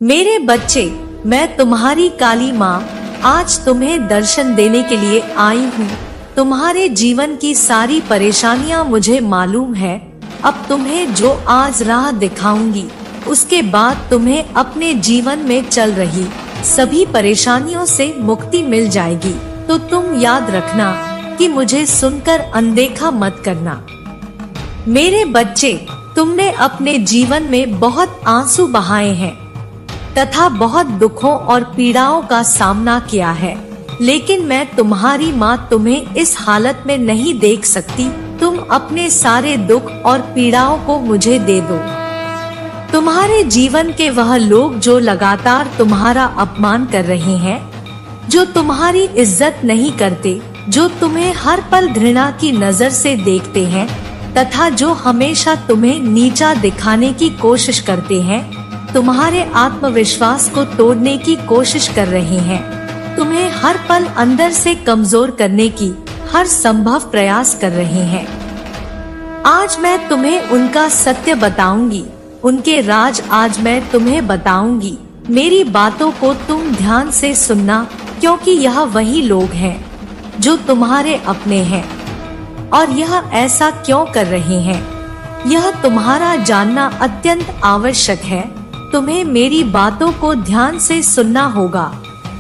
मेरे बच्चे, मैं तुम्हारी काली माँ आज तुम्हें दर्शन देने के लिए आई हूँ। तुम्हारे जीवन की सारी परेशानियाँ मुझे मालूम है। अब तुम्हें जो आज राह दिखाऊंगी, उसके बाद तुम्हें अपने जीवन में चल रही सभी परेशानियों से मुक्ति मिल जाएगी। तो तुम याद रखना कि मुझे सुनकर अनदेखा मत करना। मेरे बच्चे, तुमने अपने जीवन में बहुत आंसू बहाए हैं तथा बहुत दुखों और पीड़ाओं का सामना किया है, लेकिन मैं तुम्हारी माँ तुम्हें इस हालत में नहीं देख सकती। तुम अपने सारे दुख और पीड़ाओं को मुझे दे दो। तुम्हारे जीवन के वह लोग जो लगातार तुम्हारा अपमान कर रहे हैं, जो तुम्हारी इज्जत नहीं करते, जो तुम्हें हर पल घृणा की नजर से देखते हैं तथा जो हमेशा तुम्हें नीचा दिखाने की कोशिश करते हैं, तुम्हारे आत्मविश्वास को तोड़ने की कोशिश कर रहे हैं, तुम्हें हर पल अंदर से कमजोर करने की हर संभव प्रयास कर रहे हैं। आज मैं तुम्हें उनका सत्य बताऊंगी, उनके राज आज मैं तुम्हें बताऊंगी। मेरी बातों को तुम ध्यान से सुनना, क्योंकि यह वही लोग हैं जो तुम्हारे अपने हैं और यह ऐसा क्यों कर रहे हैं, यह तुम्हारा जानना अत्यंत आवश्यक है। तुम्हें मेरी बातों को ध्यान से सुनना होगा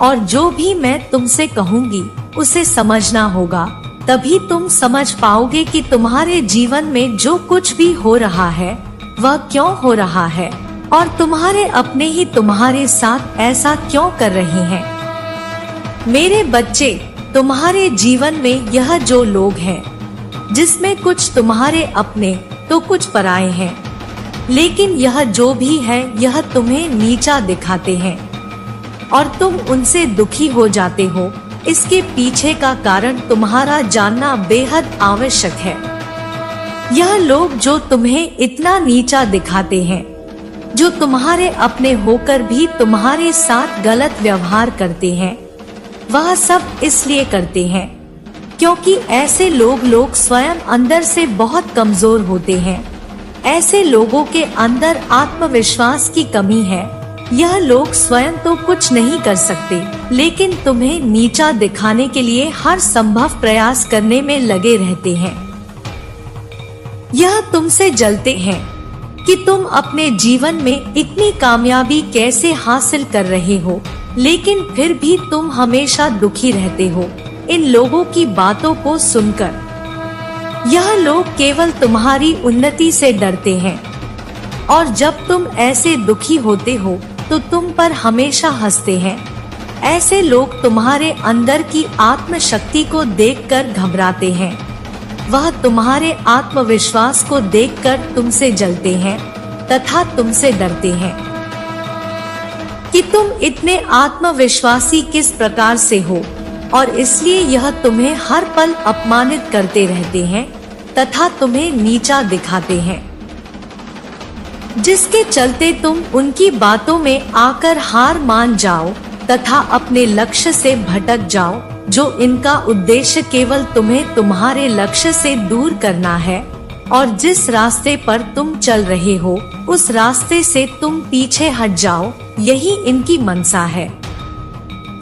और जो भी मैं तुमसे कहूँगी उसे समझना होगा। तभी तुम समझ पाओगे कि तुम्हारे जीवन में जो कुछ भी हो रहा है वह क्यों हो रहा है और तुम्हारे अपने ही तुम्हारे साथ ऐसा क्यों कर रहे हैं। मेरे बच्चे, तुम्हारे जीवन में यह जो लोग हैं, जिसमें कुछ तुम्हारे अपने तो कुछ पराये हैं, लेकिन यह जो भी है यह तुम्हें नीचा दिखाते हैं और तुम उनसे दुखी हो जाते हो। इसके पीछे का कारण तुम्हारा जानना बेहद आवश्यक है। यह लोग जो तुम्हें इतना नीचा दिखाते हैं, जो तुम्हारे अपने होकर भी तुम्हारे साथ गलत व्यवहार करते हैं, वह सब इसलिए करते हैं क्योंकि ऐसे लोग स्वयं अंदर से बहुत कमजोर होते हैं। ऐसे लोगों के अंदर आत्मविश्वास की कमी है। यह लोग स्वयं तो कुछ नहीं कर सकते, लेकिन तुम्हें नीचा दिखाने के लिए हर संभव प्रयास करने में लगे रहते हैं। यह तुमसे जलते हैं कि तुम अपने जीवन में इतनी कामयाबी कैसे हासिल कर रहे हो, लेकिन फिर भी तुम हमेशा दुखी रहते हो इन लोगों की बातों को सुनकर। यह लोग केवल तुम्हारी उन्नति से डरते हैं और जब तुम ऐसे दुखी होते हो तो तुम पर हमेशा हंसते हैं। ऐसे लोग तुम्हारे अंदर की आत्मशक्ति को देखकर घबराते हैं। वह तुम्हारे आत्मविश्वास को देखकर तुमसे जलते हैं तथा तुमसे डरते हैं कि तुम इतने आत्मविश्वासी किस प्रकार से हो, और इसलिए यह तुम्हें हर पल अपमानित करते रहते हैं तथा तुम्हें नीचा दिखाते हैं, जिसके चलते तुम उनकी बातों में आकर हार मान जाओ तथा अपने लक्ष्य से भटक जाओ, जो इनका उद्देश्य केवल तुम्हें तुम्हारे लक्ष्य से दूर करना है। और जिस रास्ते पर तुम चल रहे हो उस रास्ते से तुम पीछे हट जाओ, यही इनकी मनसा है।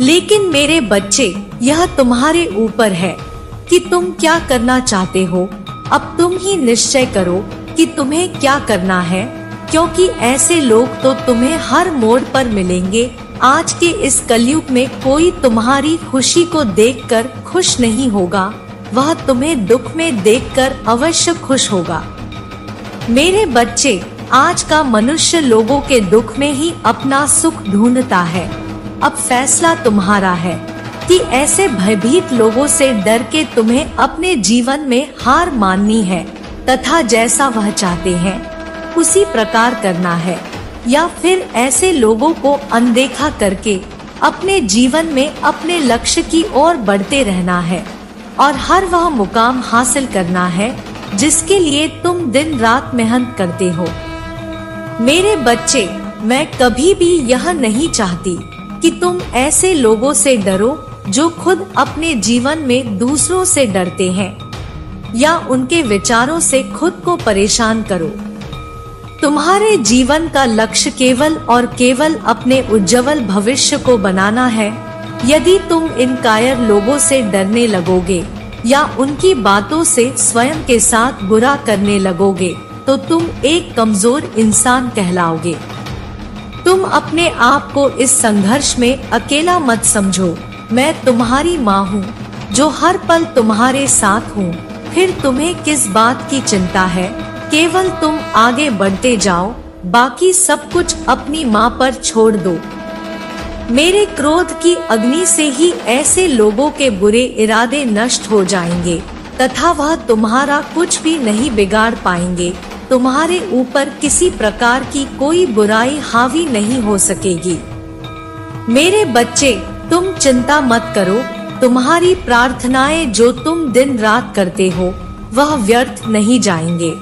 लेकिन मेरे बच्चे, यह तुम्हारे ऊपर है कि तुम क्या करना चाहते हो। अब तुम ही निश्चय करो कि तुम्हें क्या करना है, क्योंकि ऐसे लोग तो तुम्हें हर मोड़ पर मिलेंगे। आज के इस कलयुग में कोई तुम्हारी खुशी को देखकर खुश नहीं होगा, वह तुम्हें दुख में देखकर अवश्य खुश होगा। मेरे बच्चे, आज का मनुष्य लोगों के दुख में ही अपना सुख ढूंढता है। अब फैसला तुम्हारा है कि ऐसे भयभीत लोगों से डर के तुम्हें अपने जीवन में हार माननी है तथा जैसा वह चाहते हैं उसी प्रकार करना है, या फिर ऐसे लोगों को अनदेखा करके अपने जीवन में अपने लक्ष्य की ओर बढ़ते रहना है और हर वह मुकाम हासिल करना है जिसके लिए तुम दिन रात मेहनत करते हो। मेरे बच्चे, मैं कभी भी यह नहीं चाहती कि तुम ऐसे लोगों से डरो जो खुद अपने जीवन में दूसरों से डरते हैं या उनके विचारों से खुद को परेशान करो। तुम्हारे जीवन का लक्ष्य केवल और केवल अपने उज्जवल भविष्य को बनाना है। यदि तुम इन कायर लोगों से डरने लगोगे या उनकी बातों से स्वयं के साथ बुरा करने लगोगे तो तुम एक कमजोर इंसान कहलाओगे। तुम अपने आप को इस संघर्ष में अकेला मत समझो। मैं तुम्हारी माँ हूँ जो हर पल तुम्हारे साथ हूँ। फिर तुम्हें किस बात की चिंता है? केवल तुम आगे बढ़ते जाओ, बाकी सब कुछ अपनी माँ पर छोड़ दो। मेरे क्रोध की अग्नि से ही ऐसे लोगों के बुरे इरादे नष्ट हो जाएंगे तथा वह तुम्हारा कुछ भी नहीं बिगाड़ पाएंगे। तुम्हारे ऊपर किसी प्रकार की कोई बुराई हावी नहीं हो सकेगी। मेरे बच्चे, तुम चिंता मत करो। तुम्हारी प्रार्थनाएं जो तुम दिन रात करते हो वह व्यर्थ नहीं जाएंगे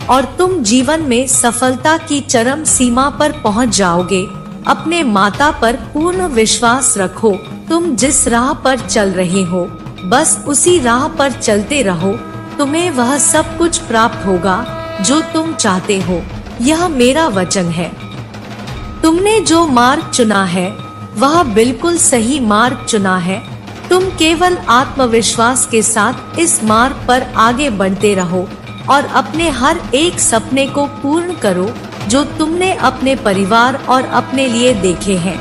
और तुम जीवन में सफलता की चरम सीमा पर पहुंच जाओगे। अपने माता पर पूर्ण विश्वास रखो। तुम जिस राह पर चल रहे हो बस उसी राह पर चलते रहो। तुम्हें वह सब कुछ प्राप्त होगा जो तुम चाहते हो। यह मेरा वचन है। तुमने जो मार्ग चुना है वह बिल्कुल सही मार्ग चुना है। तुम केवल आत्मविश्वास के साथ इस मार्ग पर आगे बढ़ते रहो और अपने हर एक सपने को पूर्ण करो जो तुमने अपने परिवार और अपने लिए देखे हैं।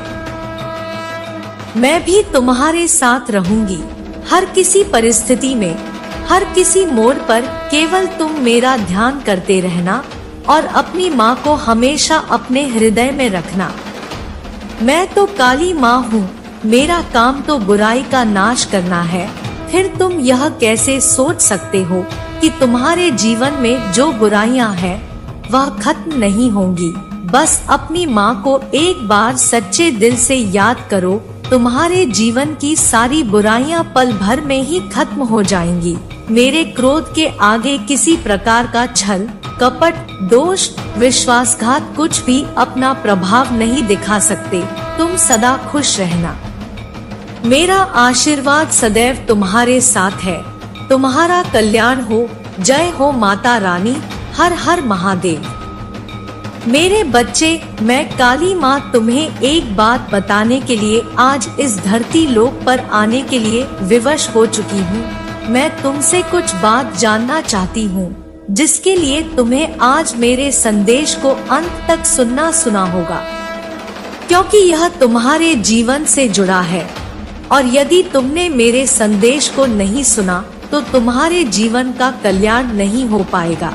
मैं भी तुम्हारे साथ रहूंगी हर किसी परिस्थिति में, हर किसी मोड़ पर। केवल तुम मेरा ध्यान करते रहना और अपनी माँ को हमेशा अपने हृदय में रखना। मैं तो काली माँ हूँ। मेरा काम तो बुराई का नाश करना है। फिर तुम यह कैसे सोच सकते हो कि तुम्हारे जीवन में जो बुराइयां हैं वह खत्म नहीं होंगी? बस अपनी माँ को एक बार सच्चे दिल से याद करो। तुम्हारे जीवन की सारी बुराइयां पल भर में ही खत्म हो जाएंगी। मेरे क्रोध के आगे किसी प्रकार का छल, कपट, दोष, विश्वासघात कुछ भी अपना प्रभाव नहीं दिखा सकते। तुम सदा खुश रहना। मेरा आशीर्वाद सदैव तुम्हारे साथ है। तुम्हारा कल्याण हो। जय हो माता रानी। हर हर महादेव। मेरे बच्चे, मैं काली माँ तुम्हें एक बात बताने के लिए आज इस धरती लोक पर आने के लिए विवश हो चुकी हूँ। मैं तुमसे कुछ बात जानना चाहती हूँ जिसके लिए तुम्हें आज मेरे संदेश को अंत तक सुनना होगा, क्योंकि यह तुम्हारे जीवन से जुड़ा है। और यदि तुमने मेरे संदेश को नहीं सुना तो तुम्हारे जीवन का कल्याण नहीं हो पाएगा।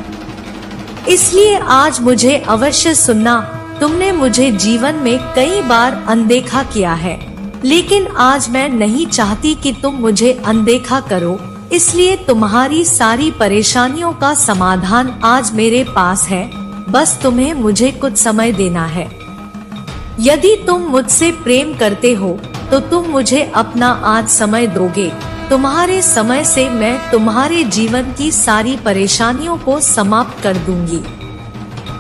इसलिए आज मुझे अवश्य सुनना। तुमने मुझे जीवन में कई बार अनदेखा किया है, लेकिन आज मैं नहीं चाहती कि तुम मुझे अनदेखा करो। इसलिए तुम्हारी सारी परेशानियों का समाधान आज मेरे पास है। बस तुम्हें मुझे कुछ समय देना है। यदि तुम मुझसे प्रेम करते हो तो तुम मुझे अपना आज समय दोगे। तुम्हारे समय से मैं तुम्हारे जीवन की सारी परेशानियों को समाप्त कर दूंगी।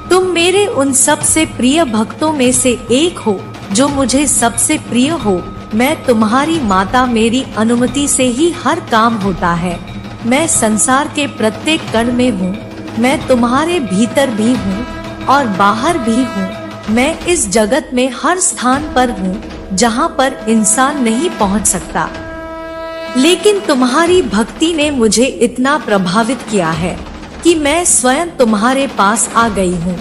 तुम मेरे उन सबसे प्रिय भक्तों में से एक हो जो मुझे सबसे प्रिय हो। मैं तुम्हारी माता, मेरी अनुमति से ही हर काम होता है। मैं संसार के प्रत्येक कण में हूँ। मैं तुम्हारे भीतर भी हूँ और बाहर भी हूँ। मैं इस जगत में हर स्थान पर हूँ जहाँ पर इंसान नहीं पहुँच सकता। लेकिन तुम्हारी भक्ति ने मुझे इतना प्रभावित किया है कि मैं स्वयं तुम्हारे पास आ गई हूँ।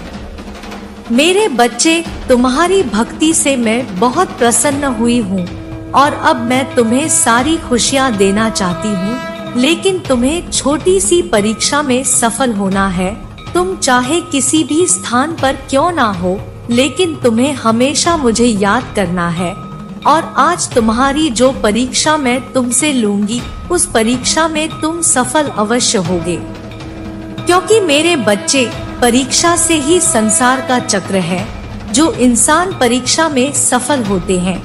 मेरे बच्चे, तुम्हारी भक्ति से मैं बहुत प्रसन्न हुई हूँ और अब मैं तुम्हें सारी खुशियाँ देना चाहती हूँ। लेकिन तुम्हें छोटी सी परीक्षा में सफल होना है। तुम चाहे किसी भी स्थान पर क्यों ना हो, लेकिन तुम्हें हमेशा मुझे याद करना है। और आज तुम्हारी जो परीक्षा मैं तुमसे लूंगी, उस परीक्षा में तुम सफल अवश्य होगे। क्योंकि मेरे बच्चे, परीक्षा से ही संसार का चक्र है। जो इंसान परीक्षा में सफल होते हैं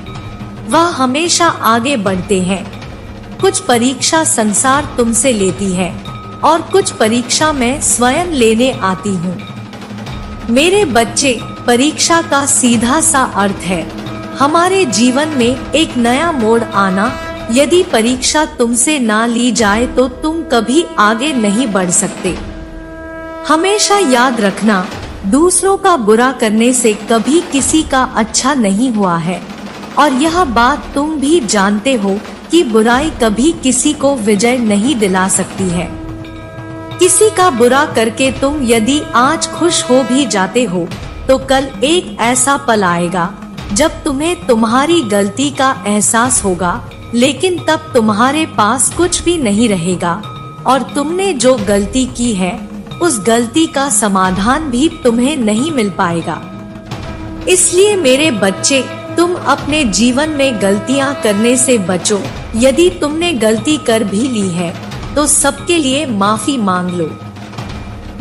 वह हमेशा आगे बढ़ते हैं। कुछ परीक्षा संसार तुमसे लेती है और कुछ परीक्षा मैं स्वयं लेने आती हूँ। मेरे बच्चे, परीक्षा का सीधा सा अर्थ है हमारे जीवन में एक नया मोड़ आना। यदि परीक्षा तुमसे ना ली जाए तो तुम कभी आगे नहीं बढ़ सकते। हमेशा याद रखना, दूसरों का बुरा करने से कभी किसी का अच्छा नहीं हुआ है, और यह बात तुम भी जानते हो कि बुराई कभी किसी को विजय नहीं दिला सकती है। किसी का बुरा करके तुम यदि आज खुश हो भी जाते हो, तो कल एक ऐसा पल आएगा जब तुम्हें तुम्हारी गलती का एहसास होगा, लेकिन तब तुम्हारे पास कुछ भी नहीं रहेगा, और तुमने जो गलती की है उस गलती का समाधान भी तुम्हें नहीं मिल पाएगा। इसलिए मेरे बच्चे, तुम अपने जीवन में गलतियां करने से बचो। यदि तुमने गलती कर भी ली है तो सबके लिए माफी मांग लो।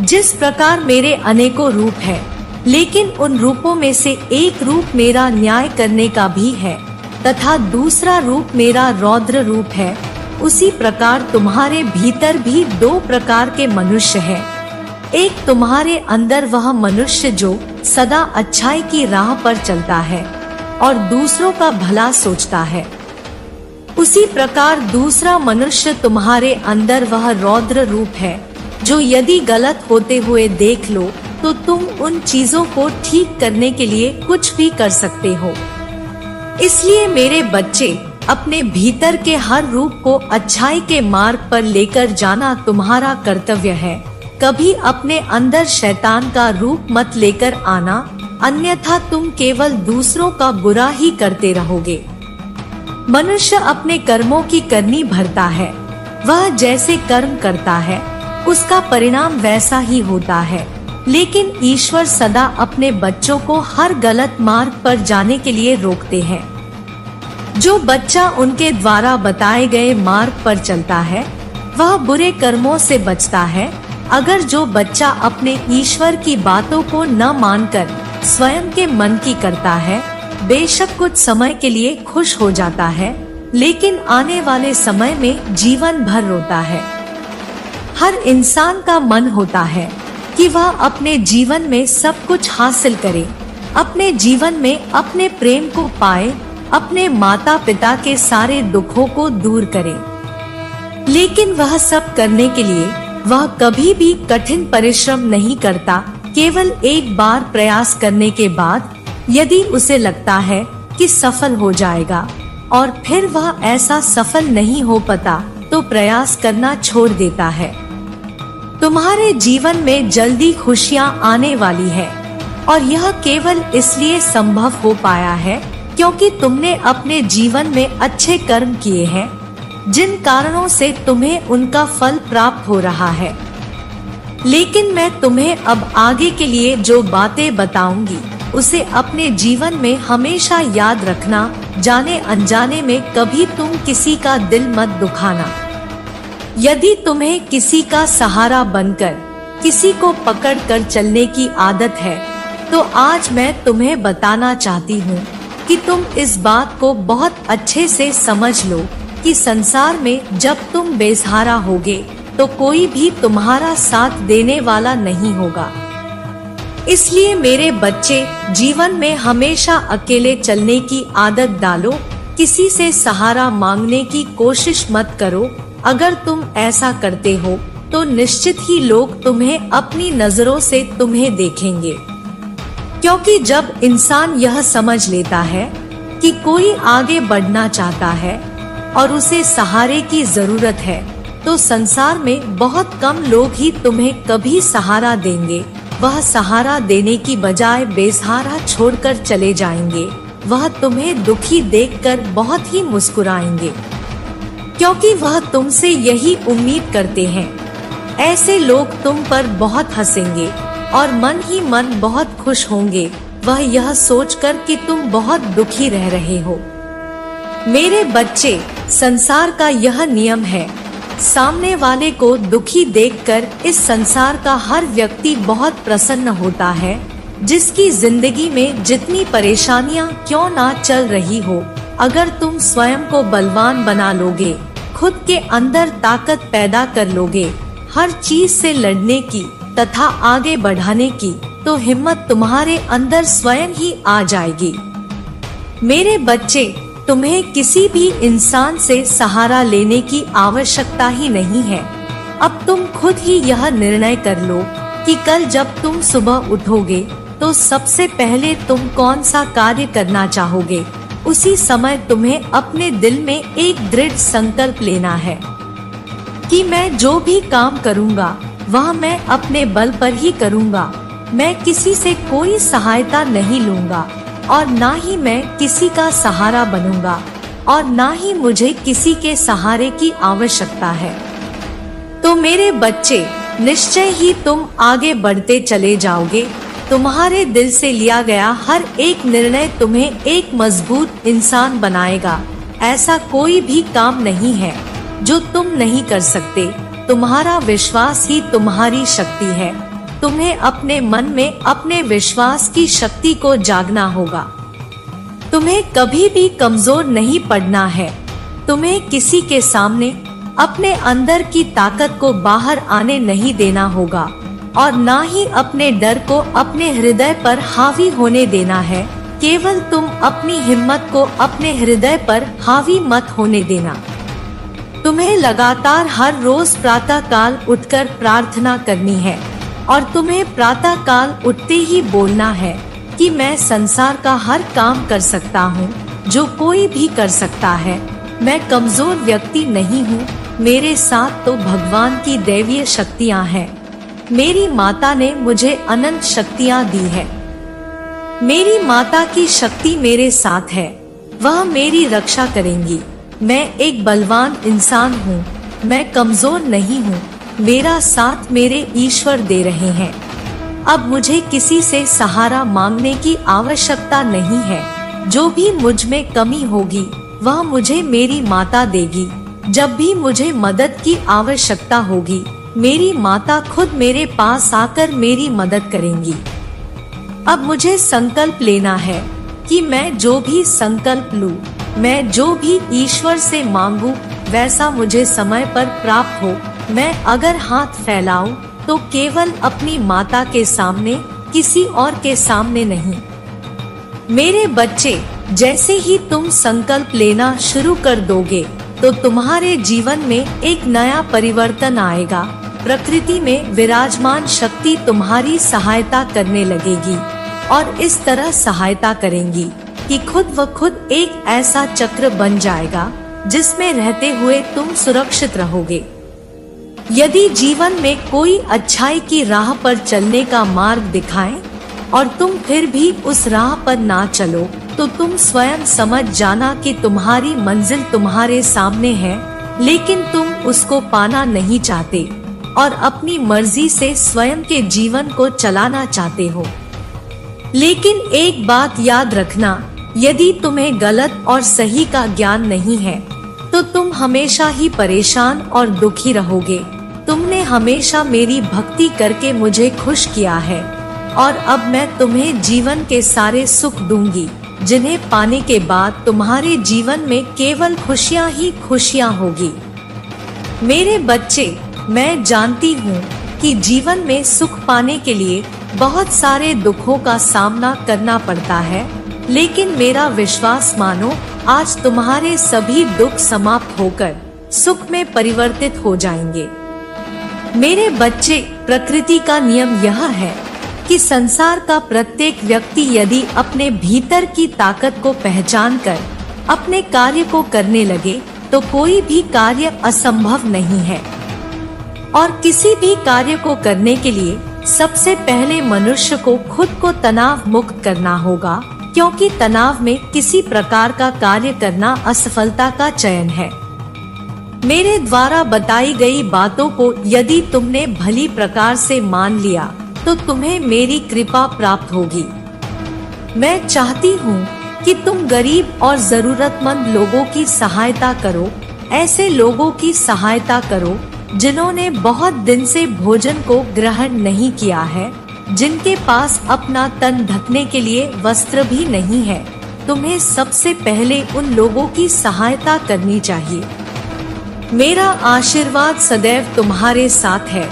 जिस प्रकार मेरे अनेकों रूप है, लेकिन उन रूपों में से एक रूप मेरा न्याय करने का भी है, तथा दूसरा रूप मेरा रौद्र रूप है, उसी प्रकार तुम्हारे भीतर भी दो प्रकार के मनुष्य हैं। एक तुम्हारे अंदर वह मनुष्य जो सदा अच्छाई की राह पर चलता है और दूसरों का भला सोचता है। उसी प्रकार दूसरा मनुष्य तुम्हारे अंदर वह रौद्र रूप है जो यदि गलत होते हुए देख लो तो तुम उन चीजों को ठीक करने के लिए कुछ भी कर सकते हो। इसलिए मेरे बच्चे, अपने भीतर के हर रूप को अच्छाई के मार्ग पर लेकर जाना तुम्हारा कर्तव्य है। कभी अपने अंदर शैतान का रूप मत लेकर आना, अन्यथा तुम केवल दूसरों का बुरा ही करते रहोगे। मनुष्य अपने कर्मों की करनी भरता है। वह जैसे कर्म करता है उसका परिणाम वैसा ही होता है। लेकिन ईश्वर सदा अपने बच्चों को हर गलत मार्ग पर जाने के लिए रोकते हैं। जो बच्चा उनके द्वारा बताए गए मार्ग पर चलता है वह बुरे कर्मों से बचता है। अगर जो बच्चा अपने ईश्वर की बातों को न मानकर स्वयं के मन की करता है, बेशक कुछ समय के लिए खुश हो जाता है, लेकिन आने वाले समय में जीवन भर रोता है। हर इंसान का मन होता है कि वह अपने जीवन में सब कुछ हासिल करे, अपने जीवन में अपने प्रेम को पाए, अपने माता पिता के सारे दुखों को दूर करे। लेकिन वह सब करने के लिए वह कभी भी कठिन परिश्रम नहीं करता। केवल एक बार प्रयास करने के बाद यदि उसे लगता है कि सफल हो जाएगा और फिर वह ऐसा सफल नहीं हो पाता तो प्रयास करना छोड़ देता है। तुम्हारे जीवन में जल्दी खुशियां आने वाली है, और यह केवल इसलिए संभव हो पाया है क्योंकि तुमने अपने जीवन में अच्छे कर्म किए हैं, जिन कारणों से तुम्हें उनका फल प्राप्त हो रहा है। लेकिन मैं तुम्हें अब आगे के लिए जो बातें बताऊंगी उसे अपने जीवन में हमेशा याद रखना। जाने अनजाने में कभी तुम किसी का दिल मत दुखाना। यदि तुम्हें किसी का सहारा बनकर किसी को पकड़ कर चलने की आदत है, तो आज मैं तुम्हें बताना चाहती हूँ कि तुम इस बात को बहुत अच्छे से समझ लो कि संसार में जब तुम बेसहारा होगे तो कोई भी तुम्हारा साथ देने वाला नहीं होगा। इसलिए मेरे बच्चे, जीवन में हमेशा अकेले चलने की आदत डालो। किसी से सहारा मांगने की कोशिश मत करो। अगर तुम ऐसा करते हो तो निश्चित ही लोग तुम्हें अपनी नजरों से तुम्हें देखेंगे, क्योंकि जब इंसान यह समझ लेता है कि कोई आगे बढ़ना चाहता है और उसे सहारे की जरूरत है, तो संसार में बहुत कम लोग ही तुम्हें कभी सहारा देंगे। वह सहारा देने की बजाय बेसहारा छोड़कर चले जाएंगे। वह तुम्हें दुखी देखकर बहुत ही मुस्कुराएंगे, क्योंकि वह तुमसे यही उम्मीद करते हैं। ऐसे लोग तुम पर बहुत हंसेंगे और मन ही मन बहुत खुश होंगे, वह यह सोचकर कि तुम बहुत दुखी रह रहे हो। मेरे बच्चे, संसार का यह नियम है, सामने वाले को दुखी देखकर इस संसार का हर व्यक्ति बहुत प्रसन्न होता है। जिसकी जिंदगी में जितनी परेशानियां क्यों ना चल रही हो, अगर तुम स्वयं को बलवान बना लोगे, खुद के अंदर ताकत पैदा कर लोगे हर चीज से लड़ने की तथा आगे बढ़ाने की, तो हिम्मत तुम्हारे अंदर स्वयं ही आ जाएगी। मेरे बच्चे, तुम्हें किसी भी इंसान से सहारा लेने की आवश्यकता ही नहीं है। अब तुम खुद ही यह निर्णय कर लो कि कल जब तुम सुबह उठोगे तो सबसे पहले तुम कौन सा कार्य करना चाहोगे। उसी समय तुम्हें अपने दिल में एक दृढ़ संकल्प लेना है कि मैं जो भी काम करूँगा वह मैं अपने बल पर ही करूँगा। मैं किसी से कोई सहायता नहीं लूँगा और ना ही मैं किसी का सहारा बनूंगा और ना ही मुझे किसी के सहारे की आवश्यकता है। तो मेरे बच्चे, निश्चय ही तुम आगे बढ़ते चले जाओगे। तुम्हारे दिल से लिया गया हर एक निर्णय तुम्हें एक मजबूत इंसान बनाएगा। ऐसा कोई भी काम नहीं है जो तुम नहीं कर सकते। तुम्हारा विश्वास ही तुम्हारी शक्ति है। तुम्हें अपने मन में अपने विश्वास की शक्ति को जागना होगा। तुम्हें कभी भी कमजोर नहीं पड़ना है। तुम्हें किसी के सामने अपने अंदर की ताकत को बाहर आने नहीं देना होगा और ना ही अपने डर को अपने हृदय पर हावी होने देना है। केवल तुम अपनी हिम्मत को अपने हृदय पर हावी मत होने देना। तुम्हें लगातार हर रोज प्रातः काल उठकर प्रार्थना करनी है और तुम्हें प्रातः काल उठते ही बोलना है कि मैं संसार का हर काम कर सकता हूँ जो कोई भी कर सकता है। मैं कमजोर व्यक्ति नहीं हूँ, मेरे साथ तो भगवान की दैवीय शक्तियाँ हैं। मेरी माता ने मुझे अनंत शक्तियाँ दी है। मेरी माता की शक्ति मेरे साथ है, वह मेरी रक्षा करेंगी। मैं एक बलवान इंसान हूँ, मैं कमजोर नहीं हूँ। मेरा साथ मेरे ईश्वर दे रहे हैं। अब मुझे किसी से सहारा मांगने की आवश्यकता नहीं है। जो भी मुझ में कमी होगी वह मुझे मेरी माता देगी। जब भी मुझे मदद की आवश्यकता होगी मेरी माता खुद मेरे पास आकर मेरी मदद करेंगी। अब मुझे संकल्प लेना है कि मैं जो भी संकल्प लूं, मैं जो भी ईश्वर से मांगूं वैसा मुझे समय पर प्राप्त हो। मैं अगर हाथ फैलाऊं तो केवल अपनी माता के सामने, किसी और के सामने नहीं। मेरे बच्चे, जैसे ही तुम संकल्प लेना शुरू कर दोगे तो तुम्हारे जीवन में एक नया परिवर्तन आएगा। प्रकृति में विराजमान शक्ति तुम्हारी सहायता करने लगेगी और इस तरह सहायता करेंगी कि खुद व खुद एक ऐसा चक्र बन जाएगा जिसमें रहते हुए तुम सुरक्षित रहोगे। यदि जीवन में कोई अच्छाई की राह पर चलने का मार्ग दिखाए और तुम फिर भी उस राह पर ना चलो तो तुम स्वयं समझ जाना कि तुम्हारी मंजिल तुम्हारे सामने है, लेकिन तुम उसको पाना नहीं चाहते और अपनी मर्जी से स्वयं के जीवन को चलाना चाहते हो। लेकिन एक बात याद रखना, यदि तुम्हें गलत और सही का ज्ञान नहीं है तो तुम हमेशा ही परेशान और दुखी रहोगे। तुमने हमेशा मेरी भक्ति करके मुझे खुश किया है और अब मैं तुम्हें जीवन के सारे सुख दूंगी, जिन्हें पाने के बाद तुम्हारे जीवन में केवल खुशियाँ ही खुशियाँ होगी। मेरे बच्चे, मैं जानती हूँ कि जीवन में सुख पाने के लिए बहुत सारे दुखों का सामना करना पड़ता है, लेकिन मेरा विश्वास मानो, आज तुम्हारे सभी दुख समाप्त होकर सुख में परिवर्तित हो जाएंगे। मेरे बच्चे, प्रकृति का नियम यह है कि संसार का प्रत्येक व्यक्ति यदि अपने भीतर की ताकत को पहचानकर अपने कार्य को करने लगे तो कोई भी कार्य असंभव नहीं है। और किसी भी कार्य को करने के लिए सबसे पहले मनुष्य को खुद को तनाव मुक्त करना होगा, क्योंकि तनाव में किसी प्रकार का कार्य करना असफलता का चयन है। मेरे द्वारा बताई गई बातों को यदि तुमने भली प्रकार से मान लिया तो तुम्हें मेरी कृपा प्राप्त होगी। मैं चाहती हूँ कि तुम गरीब और जरूरतमंद लोगों की सहायता करो, ऐसे लोगों की सहायता करो जिन्होंने बहुत दिन से भोजन को ग्रहण नहीं किया है, जिनके पास अपना तन ढकने के लिए वस्त्र भी नहीं है। तुम्हें सबसे पहले उन लोगों की सहायता करनी चाहिए। मेरा आशीर्वाद सदैव तुम्हारे साथ है।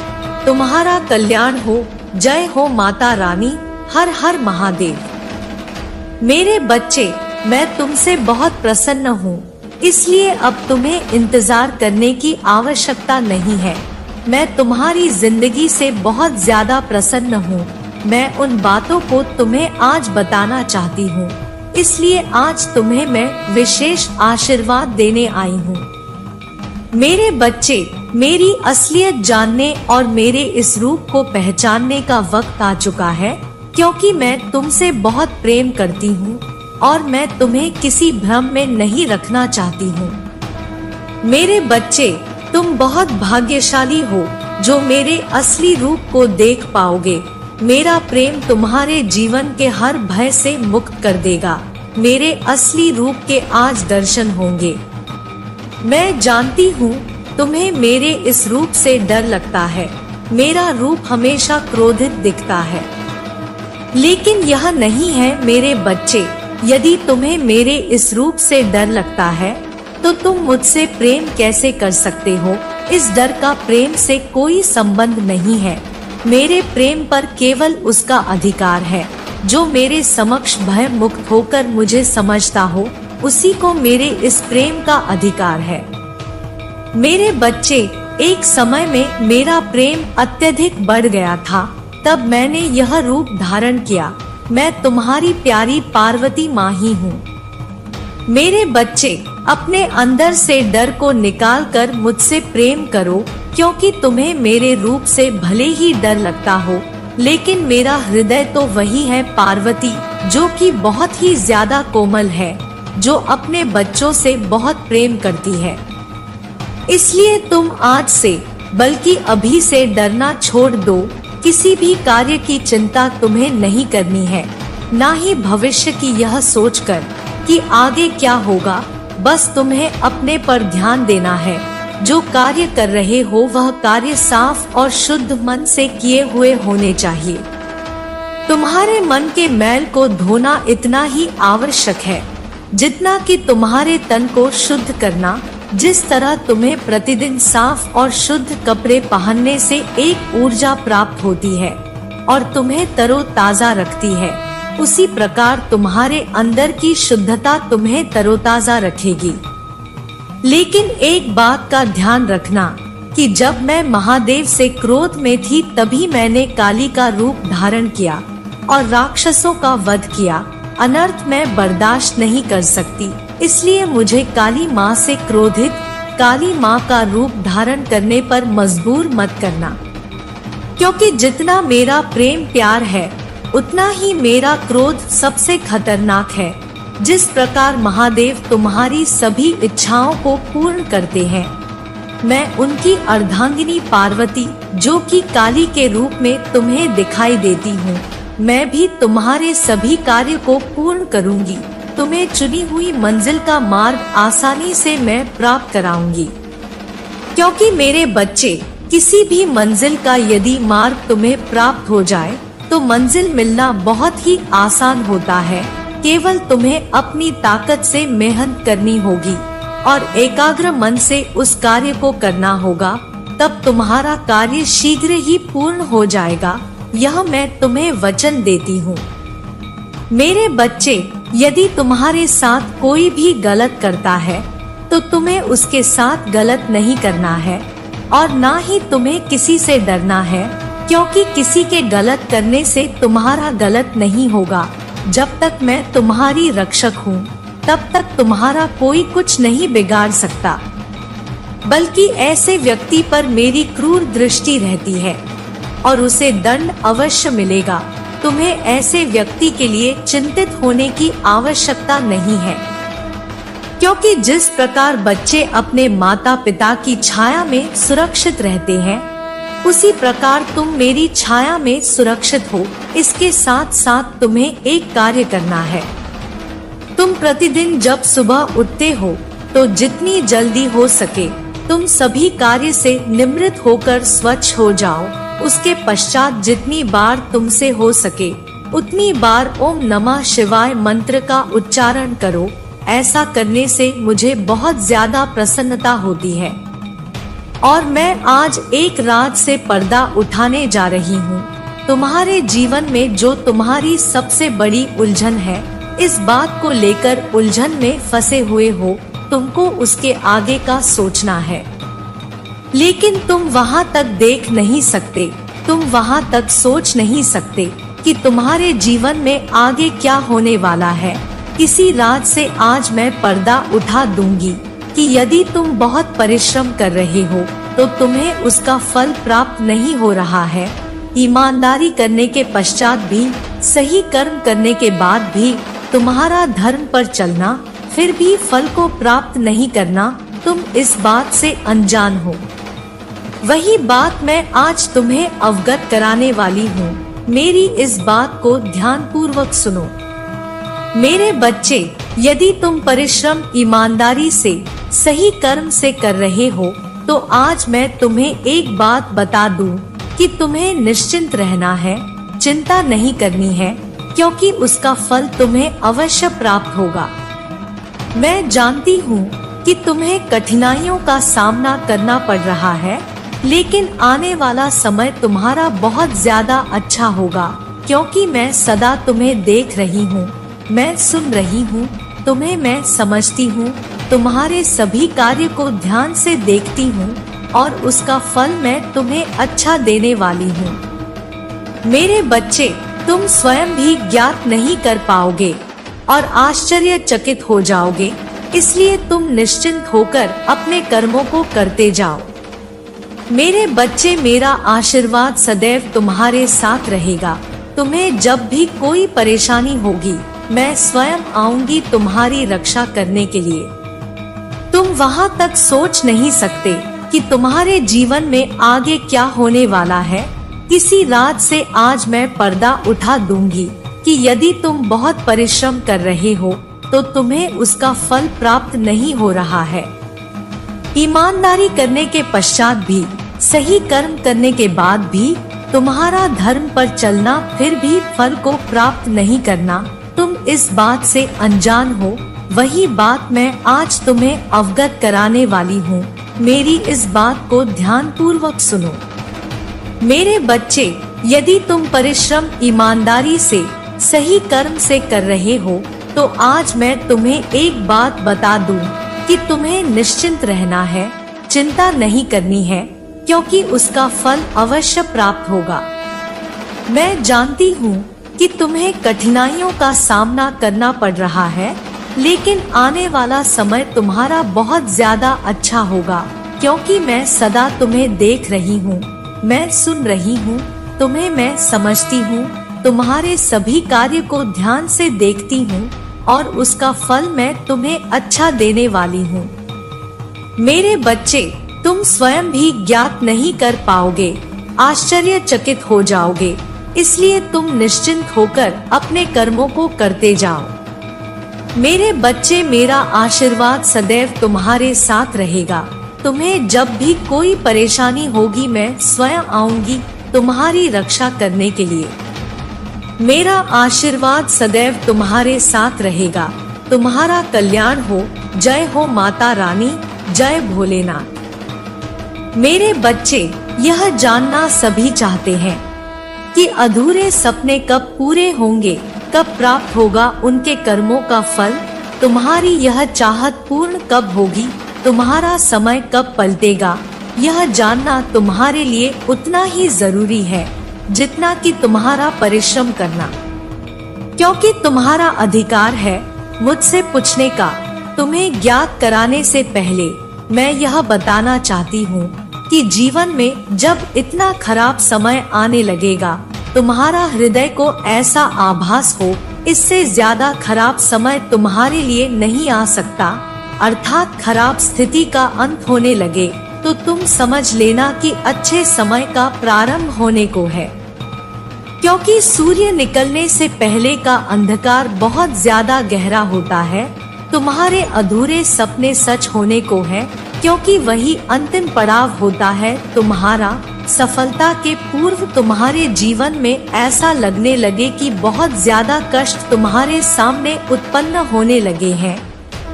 तुम्हारा कल्याण हो। जय हो माता रानी। हर हर महादेव। मेरे बच्चे, मैं तुमसे बहुत प्रसन्न हूँ, इसलिए अब तुम्हें इंतजार करने की आवश्यकता नहीं है। मैं तुम्हारी जिंदगी से बहुत ज्यादा प्रसन्न हूँ। मैं उन बातों को तुम्हें आज बताना चाहती हूँ, इसलिए आज तुम्हें मैं विशेष आशीर्वाद देने आई हूँ। मेरे बच्चे, मेरी असलियत जानने और मेरे इस रूप को पहचानने का वक्त आ चुका है, क्योंकि मैं तुमसे बहुत प्रेम करती हूँ और मैं तुम्हें किसी भ्रम में नहीं रखना चाहती हूँ। मेरे बच्चे, तुम बहुत भाग्यशाली हो जो मेरे असली रूप को देख पाओगे। मेरा प्रेम तुम्हारे जीवन के हर भय से मुक्त कर देगा। मेरे असली रूप के आज दर्शन होंगे। मैं जानती हूँ तुम्हें मेरे इस रूप से डर लगता है। मेरा रूप हमेशा क्रोधित दिखता है, लेकिन यह नहीं है मेरे बच्चे। यदि तुम्हें मेरे इस रूप से डर लगता है तो तुम मुझसे प्रेम कैसे कर सकते हो? इस डर का प्रेम से कोई संबंध नहीं है। मेरे प्रेम पर केवल उसका अधिकार है जो मेरे समक्ष भय मुक्त होकर मुझे समझता हो, उसी को मेरे इस प्रेम का अधिकार है। मेरे बच्चे, एक समय में मेरा प्रेम अत्यधिक बढ़ गया था, तब मैंने यह रूप धारण किया। मैं तुम्हारी प्यारी पार्वती माँ ही हूँ। मेरे बच्चे, अपने अंदर से डर को निकालकर मुझसे प्रेम करो, क्योंकि तुम्हें मेरे रूप से भले ही डर लगता हो, लेकिन मेरा हृदय तो वही है पार्वती, जो कि बहुत ही ज्यादा कोमल है, जो अपने बच्चों से बहुत प्रेम करती है। इसलिए तुम आज से, बल्कि अभी से डरना छोड़ दो। किसी भी कार्य की चिंता तुम्हें नहीं करनी है, ना ही भविष्य की यह सोचकर कि आगे क्या होगा। बस तुम्हें अपने पर ध्यान देना है। जो कार्य कर रहे हो वह कार्य साफ और शुद्ध मन से किए हुए होने चाहिए। तुम्हारे मन के मैल को धोना इतना ही आवश्यक है जितना कि तुम्हारे तन को शुद्ध करना। जिस तरह तुम्हें प्रतिदिन साफ और शुद्ध कपड़े पहनने से एक ऊर्जा प्राप्त होती है और तुम्हें तरोताजा रखती है, उसी प्रकार तुम्हारे अंदर की शुद्धता तुम्हें तरोताजा रखेगी। लेकिन एक बात का ध्यान रखना कि जब मैं महादेव से क्रोध में थी तभी मैंने काली का रूप धारण किया और राक्षसों का वध किया। अनर्थ मैं बर्दाश्त नहीं कर सकती, इसलिए मुझे काली माँ से क्रोधित, काली माँ का रूप धारण करने पर मजबूर मत करना, क्योंकि जितना मेरा प्रेम प्यार है उतना ही मेरा क्रोध सबसे खतरनाक है। जिस प्रकार महादेव तुम्हारी सभी इच्छाओं को पूर्ण करते हैं, मैं उनकी अर्धांगिनी पार्वती, जो कि काली के रूप में तुम्हें दिखाई देती हूँ, मैं भी तुम्हारे सभी कार्य को पूर्ण करूँगी। तुम्हें चुनी हुई मंजिल का मार्ग आसानी से मैं प्राप्त कराऊंगी, क्योंकि मेरे बच्चे, किसी भी मंजिल का यदि मार्ग तुम्हें प्राप्त हो जाए तो मंजिल मिलना बहुत ही आसान होता है। केवल तुम्हें अपनी ताकत से मेहनत करनी होगी और एकाग्र मन से उस कार्य को करना होगा, तब तुम्हारा कार्य शीघ्र ही पूर्ण हो जाएगा। यह मैं तुम्हें वचन देती हूँ। मेरे बच्चे, यदि तुम्हारे साथ कोई भी गलत करता है तो तुम्हें उसके साथ गलत नहीं करना है और ना ही तुम्हें किसी से डरना है, क्योंकि किसी के गलत करने से तुम्हारा गलत नहीं होगा। जब तक मैं तुम्हारी रक्षक हूँ तब तक तुम्हारा कोई कुछ नहीं बिगाड़ सकता, बल्कि ऐसे व्यक्ति पर मेरी क्रूर दृष्टि रहती है और उसे दंड अवश्य मिलेगा। तुम्हें ऐसे व्यक्ति के लिए चिंतित होने की आवश्यकता नहीं है, क्योंकि जिस प्रकार बच्चे अपने माता पिता की छाया में सुरक्षित रहते हैं, उसी प्रकार तुम मेरी छाया में सुरक्षित हो। इसके साथ साथ तुम्हें एक कार्य करना है। तुम प्रतिदिन जब सुबह उठते हो तो जितनी जल्दी हो सके तुम सभी कार्य से निवृत्त होकर स्वच्छ हो जाओ। उसके पश्चात जितनी बार तुमसे हो सके उतनी बार ओम नमः शिवाय मंत्र का उच्चारण करो। ऐसा करने से मुझे बहुत ज्यादा प्रसन्नता होती है और मैं आज एक रात से पर्दा उठाने जा रही हूँ। तुम्हारे जीवन में जो तुम्हारी सबसे बड़ी उलझन है, इस बात को लेकर उलझन में फंसे हुए हो, तुमको उसके आगे का सोचना है। लेकिन तुम वहाँ तक देख नहीं सकते, तुम वहाँ तक सोच नहीं सकते कि तुम्हारे जीवन में आगे क्या होने वाला है। किसी राज से आज मैं पर्दा उठा दूंगी कि यदि तुम बहुत परिश्रम कर रहे हो तो तुम्हें उसका फल प्राप्त नहीं हो रहा है। ईमानदारी करने के पश्चात भी, सही कर्म करने के बाद भी तुम्हारा धर्म पर चलना, फिर भी फल को प्राप्त नहीं करना, तुम इस बात से अनजान हो। वही बात मैं आज तुम्हें अवगत कराने वाली हूँ। मेरी इस बात को ध्यान पूर्वक सुनो। मेरे बच्चे, यदि तुम परिश्रम, ईमानदारी से, सही कर्म से कर रहे हो तो आज मैं तुम्हें एक बात बता दूं कि तुम्हें निश्चिंत रहना है, चिंता नहीं करनी है, क्योंकि उसका फल तुम्हें अवश्य प्राप्त होगा। मैं जानती हूँ कि तुम्हें कठिनाइयों का सामना करना पड़ रहा है, लेकिन आने वाला समय तुम्हारा बहुत ज्यादा अच्छा होगा, क्योंकि मैं सदा तुम्हें देख रही हूँ, मैं सुन रही हूँ, तुम्हें मैं समझती हूँ, तुम्हारे सभी कार्य को ध्यान से देखती हूँ और उसका फल मैं तुम्हें अच्छा देने वाली हूँ। मेरे बच्चे, तुम स्वयं भी ज्ञात नहीं कर पाओगे और आश्चर्यचकित हो जाओगे, इसलिए तुम निश्चिंत होकर अपने कर्मों को करते जाओ। मेरे बच्चे, मेरा आशीर्वाद सदैव तुम्हारे साथ रहेगा। तुम्हें जब भी कोई परेशानी होगी, मैं स्वयं आऊंगी तुम्हारी रक्षा करने के लिए। तुम वहाँ तक सोच नहीं सकते कि तुम्हारे जीवन में आगे क्या होने वाला है। किसी राज से आज मैं पर्दा उठा दूंगी कि यदि तुम बहुत परिश्रम कर रहे हो तो तुम्हें उसका फल प्राप्त नहीं हो रहा है। ईमानदारी करने के पश्चात भी, सही कर्म करने के बाद भी तुम्हारा धर्म पर चलना, फिर भी फल को प्राप्त नहीं करना, तुम इस बात से अनजान हो। वही बात मैं आज तुम्हें अवगत कराने वाली हूँ। मेरी इस बात को ध्यान पूर्वक सुनो। मेरे बच्चे, यदि तुम परिश्रम, ईमानदारी से, सही कर्म से कर रहे हो तो आज मैं तुम्हें एक बात बता दूं कि तुम्हें निश्चिंत रहना है, चिंता नहीं करनी है, क्योंकि उसका फल अवश्य प्राप्त होगा। मैं जानती हूँ कि तुम्हें कठिनाइयों का सामना करना पड़ रहा है, लेकिन आने वाला समय तुम्हारा बहुत ज्यादा अच्छा होगा, क्योंकि मैं सदा तुम्हें देख रही हूँ, मैं सुन रही हूँ, तुम्हें मैं समझती हूँ, तुम्हारे सभी कार्य को ध्यान से देखती हूँ और उसका फल मैं तुम्हें अच्छा देने वाली हूँ। मेरे बच्चे, तुम स्वयं भी ज्ञात नहीं कर पाओगे, आश्चर्यचकित हो जाओगे, इसलिए तुम निश्चिंत होकर अपने कर्मों को करते जाओ। मेरे बच्चे, मेरा आशीर्वाद सदैव तुम्हारे साथ रहेगा। तुम्हें जब भी कोई परेशानी होगी, मैं स्वयं आऊंगी तुम्हारी रक्षा करने के लिए। मेरा आशीर्वाद सदैव तुम्हारे साथ रहेगा। तुम्हारा कल्याण हो। जय हो माता रानी, जय भोलेनाथ। मेरे बच्चे, यह जानना सभी चाहते हैं कि अधूरे सपने कब पूरे होंगे, कब प्राप्त होगा उनके कर्मों का फल। तुम्हारी यह चाहत पूर्ण कब होगी, तुम्हारा समय कब पलटेगा, यह जानना तुम्हारे लिए उतना ही जरूरी है जितना कि तुम्हारा परिश्रम करना, क्योंकि तुम्हारा अधिकार है मुझसे पूछने का। तुम्हें ज्ञात कराने से पहले मैं यह बताना चाहती हूँ कि जीवन में जब इतना खराब समय आने लगेगा, तुम्हारा हृदय को ऐसा आभास हो इससे ज्यादा खराब समय तुम्हारे लिए नहीं आ सकता, अर्थात खराब स्थिति का अंत होने लगे, तो तुम समझ लेना कि अच्छे समय का प्रारंभ होने को है। क्योंकि सूर्य निकलने से पहले का अंधकार बहुत ज्यादा गहरा होता है। तुम्हारे अधूरे सपने सच होने को है, क्योंकि वही अंतिम पड़ाव होता है तुम्हारा। सफलता के पूर्व तुम्हारे जीवन में ऐसा लगने लगे कि बहुत ज्यादा कष्ट तुम्हारे सामने उत्पन्न होने लगे हैं,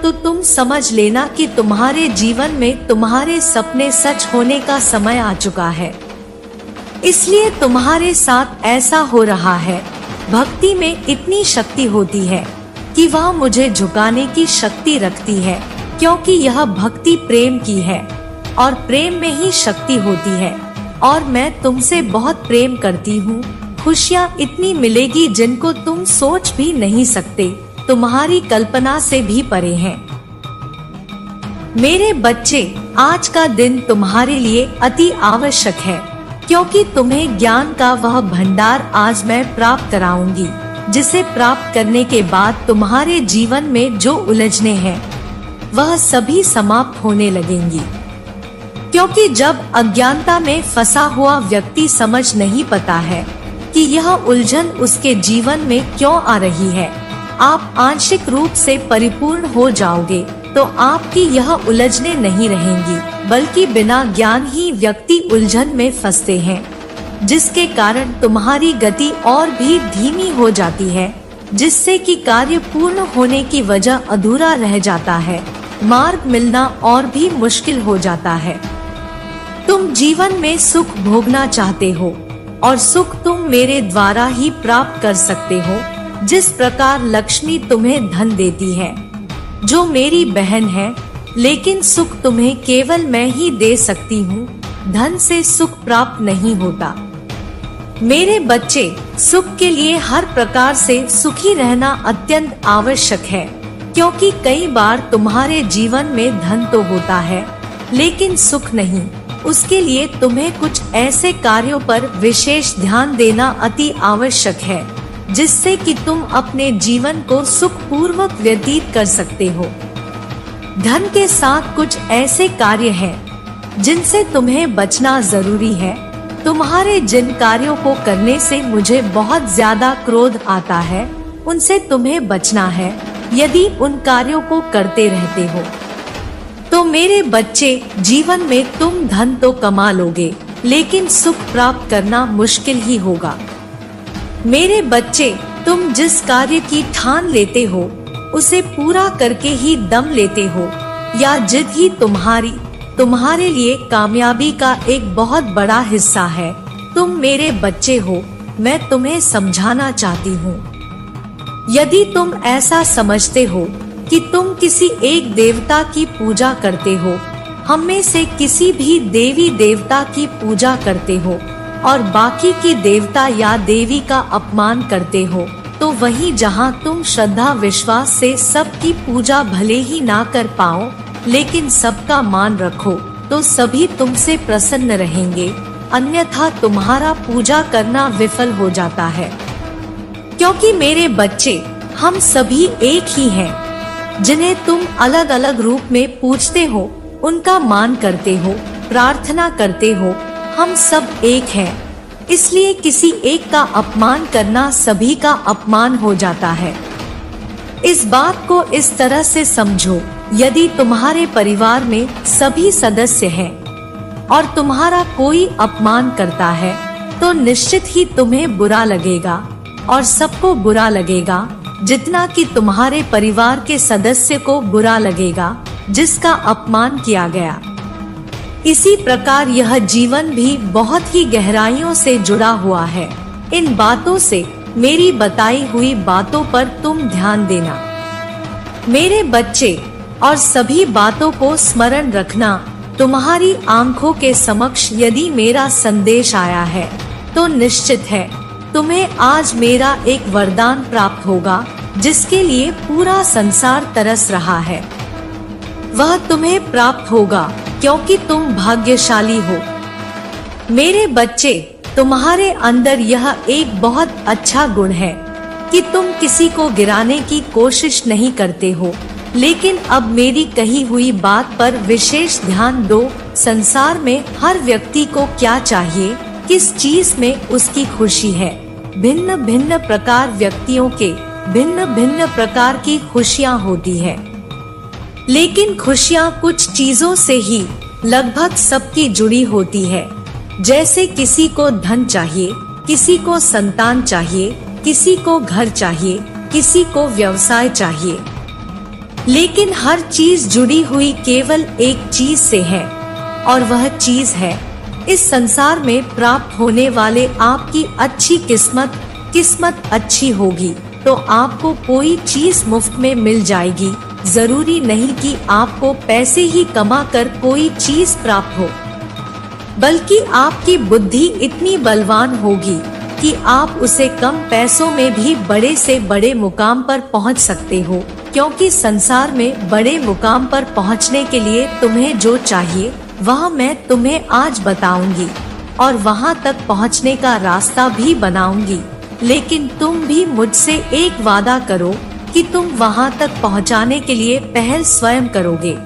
तो तुम समझ लेना कि तुम्हारे जीवन में तुम्हारे सपने सच होने का समय आ चुका है। इसलिए तुम्हारे साथ ऐसा हो रहा है। भक्ति में इतनी शक्ति होती है कि वह मुझे झुकाने की शक्ति रखती है, क्योंकि यह भक्ति प्रेम की है। और प्रेम में ही शक्ति होती है और मैं तुमसे बहुत प्रेम करती हूँ। खुशियाँ इतनी मिलेगी जिनको तुम सोच भी नहीं सकते, तुम्हारी कल्पना से भी परे हैं। मेरे बच्चे, आज का दिन तुम्हारे लिए अति आवश्यक है, क्योंकि तुम्हें ज्ञान का वह भंडार आज मैं प्राप्त कराऊंगी, जिसे प्राप्त करने के बाद तुम्हारे जीवन में जो उलझने हैं वह सभी समाप्त होने लगेंगी। क्योंकि जब अज्ञानता में फंसा हुआ व्यक्ति समझ नहीं पाता है कि यह उलझन उसके जीवन में क्यों आ रही है, आप आंशिक रूप से परिपूर्ण हो जाओगे तो आपकी यह उलझने नहीं रहेंगी, बल्कि बिना ज्ञान ही व्यक्ति उलझन में फंसते हैं, जिसके कारण तुम्हारी गति और भी धीमी हो जाती है, जिससे कि कार्य पूर्ण होने की वजह अधूरा रह जाता है, मार्ग मिलना और भी मुश्किल हो जाता है। तुम जीवन में सुख भोगना चाहते हो और सुख तुम मेरे द्वारा ही प्राप्त कर सकते हो। जिस प्रकार लक्ष्मी तुम्हें धन देती है, जो मेरी बहन है, लेकिन सुख तुम्हें केवल मैं ही दे सकती हूँ। धन से सुख प्राप्त नहीं होता। मेरे बच्चे, सुख के लिए हर प्रकार से सुखी रहना अत्यंत आवश्यक है, क्योंकि कई बार तुम्हारे जीवन में धन तो होता है लेकिन सुख नहीं। उसके लिए तुम्हें कुछ ऐसे कार्यों पर विशेष ध्यान देना अति आवश्यक है, जिससे कि तुम अपने जीवन को सुखपूर्वक व्यतीत कर सकते हो। धन के साथ कुछ ऐसे कार्य हैं जिनसे तुम्हें बचना जरूरी है। तुम्हारे जिन कार्यों को करने से मुझे बहुत ज्यादा क्रोध आता है, उनसे तुम्हें बचना है। यदि उन कार्यों को करते रहते हो तो मेरे बच्चे, जीवन में तुम धन तो कमा लोगे, लेकिन सुख प्राप्त करना मुश्किल ही होगा। मेरे बच्चे, तुम जिस कार्य की ठान लेते हो उसे पूरा करके ही दम लेते हो। या जिद ही तुम्हारे लिए कामयाबी का एक बहुत बड़ा हिस्सा है। तुम मेरे बच्चे हो, मैं तुम्हें समझाना चाहती हूँ। यदि तुम ऐसा समझते हो कि तुम किसी एक देवता की पूजा करते हो, हम में से किसी भी देवी देवता की पूजा करते हो और बाकी की देवता या देवी का अपमान करते हो, तो वहीं जहाँ तुम श्रद्धा विश्वास से सबकी पूजा भले ही ना कर पाओ, लेकिन सबका मान रखो, तो सभी तुमसे प्रसन्न रहेंगे। अन्यथा तुम्हारा पूजा करना विफल हो जाता है। क्योंकि मेरे बच्चे, हम सभी एक ही हैं। जिन्हें तुम अलग अलग रूप में पूजते हो, उनका मान करते हो, प्रार्थना करते हो, हम सब एक हैं। इसलिए किसी एक का अपमान करना सभी का अपमान हो जाता है। इस बात को इस तरह से समझो, यदि तुम्हारे परिवार में सभी सदस्य हैं और तुम्हारा कोई अपमान करता है, तो निश्चित ही तुम्हें बुरा लगेगा और सबको बुरा लगेगा, जितना कि तुम्हारे परिवार के सदस्य को बुरा लगेगा जिसका अपमान किया गया। इसी प्रकार यह जीवन भी बहुत ही गहराइयों से जुड़ा हुआ है। इन बातों से, मेरी बताई हुई बातों पर तुम ध्यान देना मेरे बच्चे, और सभी बातों को स्मरण रखना। तुम्हारी आंखों के समक्ष यदि मेरा संदेश आया है, तो निश्चित है तुम्हें आज मेरा एक वरदान प्राप्त होगा, जिसके लिए पूरा संसार तरस रहा है। वह तुम्हें प्राप्त होगा क्योंकि तुम भाग्यशाली हो। मेरे बच्चे, तुम्हारे अंदर यह एक बहुत अच्छा गुण है कि तुम किसी को गिराने की कोशिश नहीं करते हो। लेकिन अब मेरी कही हुई बात पर विशेष ध्यान दो। संसार में हर व्यक्ति को क्या चाहिए, किस चीज में उसकी खुशी है। भिन्न भिन्न प्रकार व्यक्तियों के भिन्न भिन्न प्रकार की खुशियाँ होती है, लेकिन खुशियाँ कुछ चीजों से ही लगभग सबकी जुड़ी होती है। जैसे किसी को धन चाहिए, किसी को संतान चाहिए, किसी को घर चाहिए, किसी को व्यवसाय चाहिए, लेकिन हर चीज जुड़ी हुई केवल एक चीज से है, और वह चीज है इस संसार में प्राप्त होने वाले आपकी अच्छी किस्मत अच्छी होगी तो आपको कोई चीज मुफ्त में मिल जाएगी, जरूरी नहीं कि आपको पैसे ही कमा कर कोई चीज प्राप्त हो, बल्कि आपकी बुद्धि इतनी बलवान होगी कि आप उसे कम पैसों में भी बड़े से बड़े मुकाम पर पहुंच सकते हो। क्योंकि संसार में बड़े मुकाम पर पहुंचने के लिए तुम्हें जो चाहिए वह मैं तुम्हें आज बताऊंगी और वहां तक पहुंचने का रास्ता भी बनाऊंगी। लेकिन तुम भी मुझसे एक वादा करो कि तुम वहां तक पहुंचाने के लिए पहल स्वयं करोगे।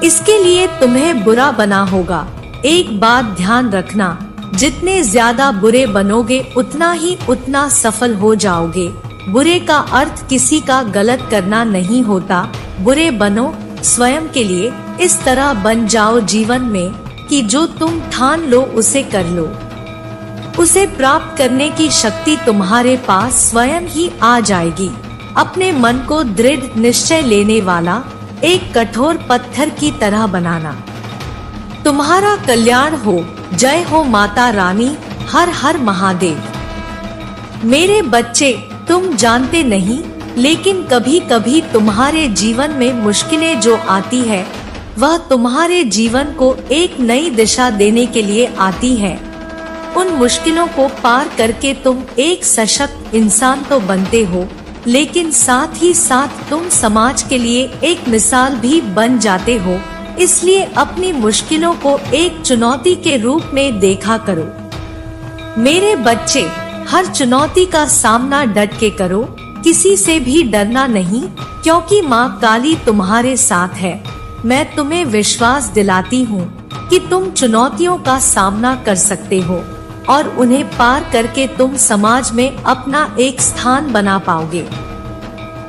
इसके लिए तुम्हें बुरा बना होगा। एक बात ध्यान रखना, जितने ज्यादा बुरे बनोगे उतना सफल हो जाओगे। बुरे का अर्थ किसी का गलत करना नहीं होता। बुरे बनो स्वयं के लिए, इस तरह बन जाओ जीवन में कि जो तुम ठान लो उसे कर लो। उसे प्राप्त करने की शक्ति तुम्हारे पास स्वयं ही आ जाएगी। अपने मन को दृढ़ निश्चय लेने वाला एक कठोर पत्थर की तरह बनाना। तुम्हारा कल्याण हो। जय हो माता रानी। हर हर महादेव। मेरे बच्चे, तुम जानते नहीं, लेकिन कभी कभी तुम्हारे जीवन में मुश्किलें जो आती है वह तुम्हारे जीवन को एक नई दिशा देने के लिए आती है। उन मुश्किलों को पार करके तुम एक सशक्त इंसान तो बनते हो, लेकिन साथ ही साथ तुम समाज के लिए एक मिसाल भी बन जाते हो। इसलिए अपनी मुश्किलों को एक चुनौती के रूप में देखा करो। मेरे बच्चे, हर चुनौती का सामना डट के करो, किसी से भी डरना नहीं, क्योंकि माँ काली तुम्हारे साथ है। मैं तुम्हें विश्वास दिलाती हूँ कि तुम चुनौतियों का सामना कर सकते हो और उन्हें पार करके तुम समाज में अपना एक स्थान बना पाओगे।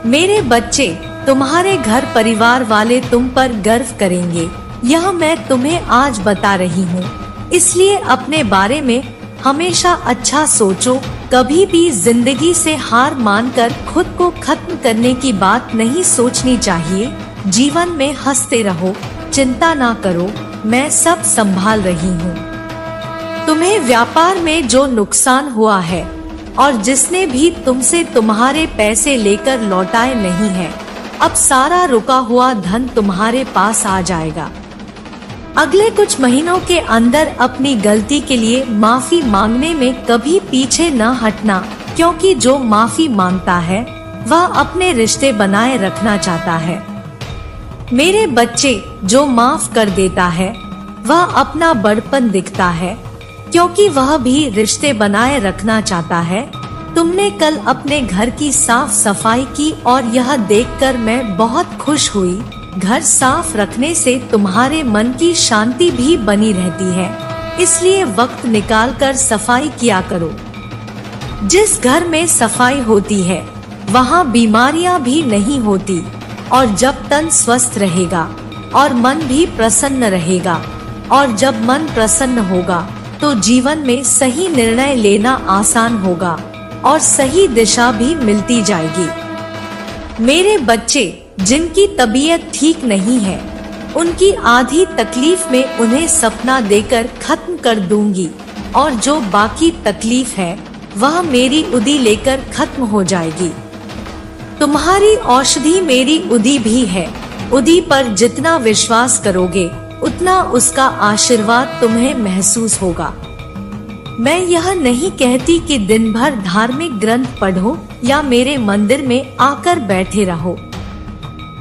मेरे बच्चे, तुम्हारे घर परिवार वाले तुम पर गर्व करेंगे, यह मैं तुम्हें आज बता रही हूँ। इसलिए अपने बारे में हमेशा अच्छा सोचो। कभी भी जिंदगी से हार मानकर खुद को खत्म करने की बात नहीं सोचनी चाहिए। जीवन में हंसते रहो, चिंता ना करो, मैं सब संभाल रही हूँ। तुम्हें व्यापार में जो नुकसान हुआ है और जिसने भी तुमसे तुम्हारे पैसे लेकर लौटाए नहीं है, अब सारा रुका हुआ धन तुम्हारे पास आ जाएगा। अगले कुछ महीनों के अंदर अपनी गलती के लिए माफी मांगने में कभी पीछे न हटना, क्योंकि जो माफी मांगता है वह अपने रिश्ते बनाए रखना चाहता है। मेरे बच्चे, जो माफ कर देता है वह अपना बड़पन दिखता है, क्योंकि वह भी रिश्ते बनाए रखना चाहता है। तुमने कल अपने घर की साफ सफाई की और यह देखकर मैं बहुत खुश हुई। घर साफ रखने से तुम्हारे मन की शांति भी बनी रहती है, इसलिए वक्त निकालकर सफाई किया करो। जिस घर में सफाई होती है वहाँ बीमारियाँ भी नहीं होती, और जब तन स्वस्थ रहेगा और मन भी प्रसन्न रहेगा, और जब मन प्रसन्न होगा तो जीवन में सही निर्णय लेना आसान होगा और सही दिशा भी मिलती जाएगी। मेरे बच्चे, जिनकी तबीयत ठीक नहीं है उनकी आधी तकलीफ में उन्हें सपना देकर खत्म कर दूंगी, और जो बाकी तकलीफ है वह मेरी उदी लेकर खत्म हो जाएगी। तुम्हारी औषधि मेरी उदी भी है। उदी पर जितना विश्वास करोगे उतना उसका आशीर्वाद तुम्हें महसूस होगा। मैं यह नहीं कहती कि दिन भर धार्मिक ग्रंथ पढ़ो या मेरे मंदिर में आकर बैठे रहो,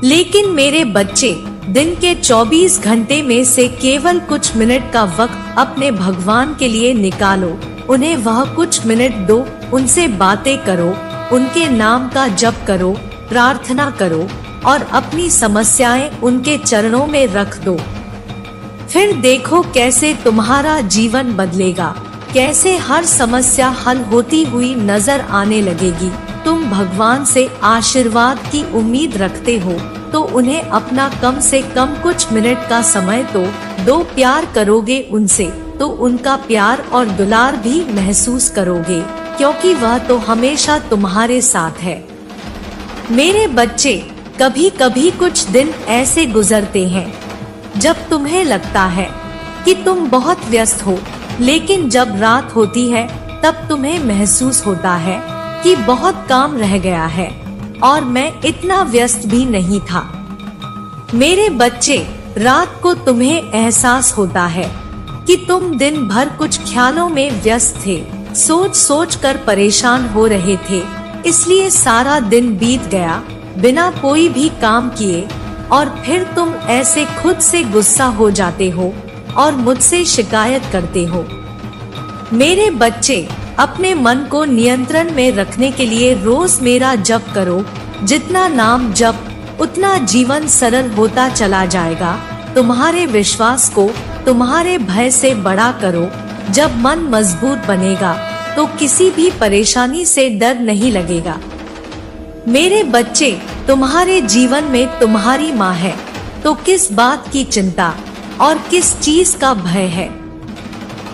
लेकिन मेरे बच्चे, दिन के 24 घंटे में से केवल कुछ मिनट का वक्त अपने भगवान के लिए निकालो। उन्हें वह कुछ मिनट दो, उनसे बातें करो, उनके नाम का जप करो, प्रार्थना करो और अपनी समस्याएं उनके चरणों में रख दो। फिर देखो कैसे तुम्हारा जीवन बदलेगा, कैसे हर समस्या हल होती हुई नजर आने लगेगी। तुम भगवान से आशीर्वाद की उम्मीद रखते हो तो उन्हें अपना कम से कम कुछ मिनट का समय दो। प्यार करोगे उनसे तो उनका प्यार और दुलार भी महसूस करोगे, क्योंकि वह तो हमेशा तुम्हारे साथ है। मेरे बच्चे, कभी कभी कुछ दिन ऐसे गुजरते हैं जब तुम्हें लगता है कि तुम बहुत व्यस्त हो, लेकिन जब रात होती है तब तुम्हें महसूस होता है कि बहुत काम रह गया है और मैं इतना व्यस्त भी नहीं था। मेरे बच्चे, रात को तुम्हें एहसास होता है कि तुम दिन भर कुछ ख्यालों में व्यस्त थे, सोच सोच कर परेशान हो रहे थे, इसलिए सारा दिन बीत गया बिना कोई भी काम किए, और फिर तुम ऐसे खुद से गुस्सा हो जाते हो और मुझसे शिकायत करते हो। मेरे बच्चे, अपने मन को नियंत्रण में रखने के लिए रोज मेरा जप करो। जितना नाम जप, उतना जीवन सरल होता चला जाएगा। तुम्हारे विश्वास को तुम्हारे भय से बड़ा करो। जब मन मजबूत बनेगा तो किसी भी परेशानी से डर नहीं लगेगा। मेरे बच्चे, तुम्हारे जीवन में तुम्हारी माँ है, तो किस बात की चिंता और किस चीज का भय है।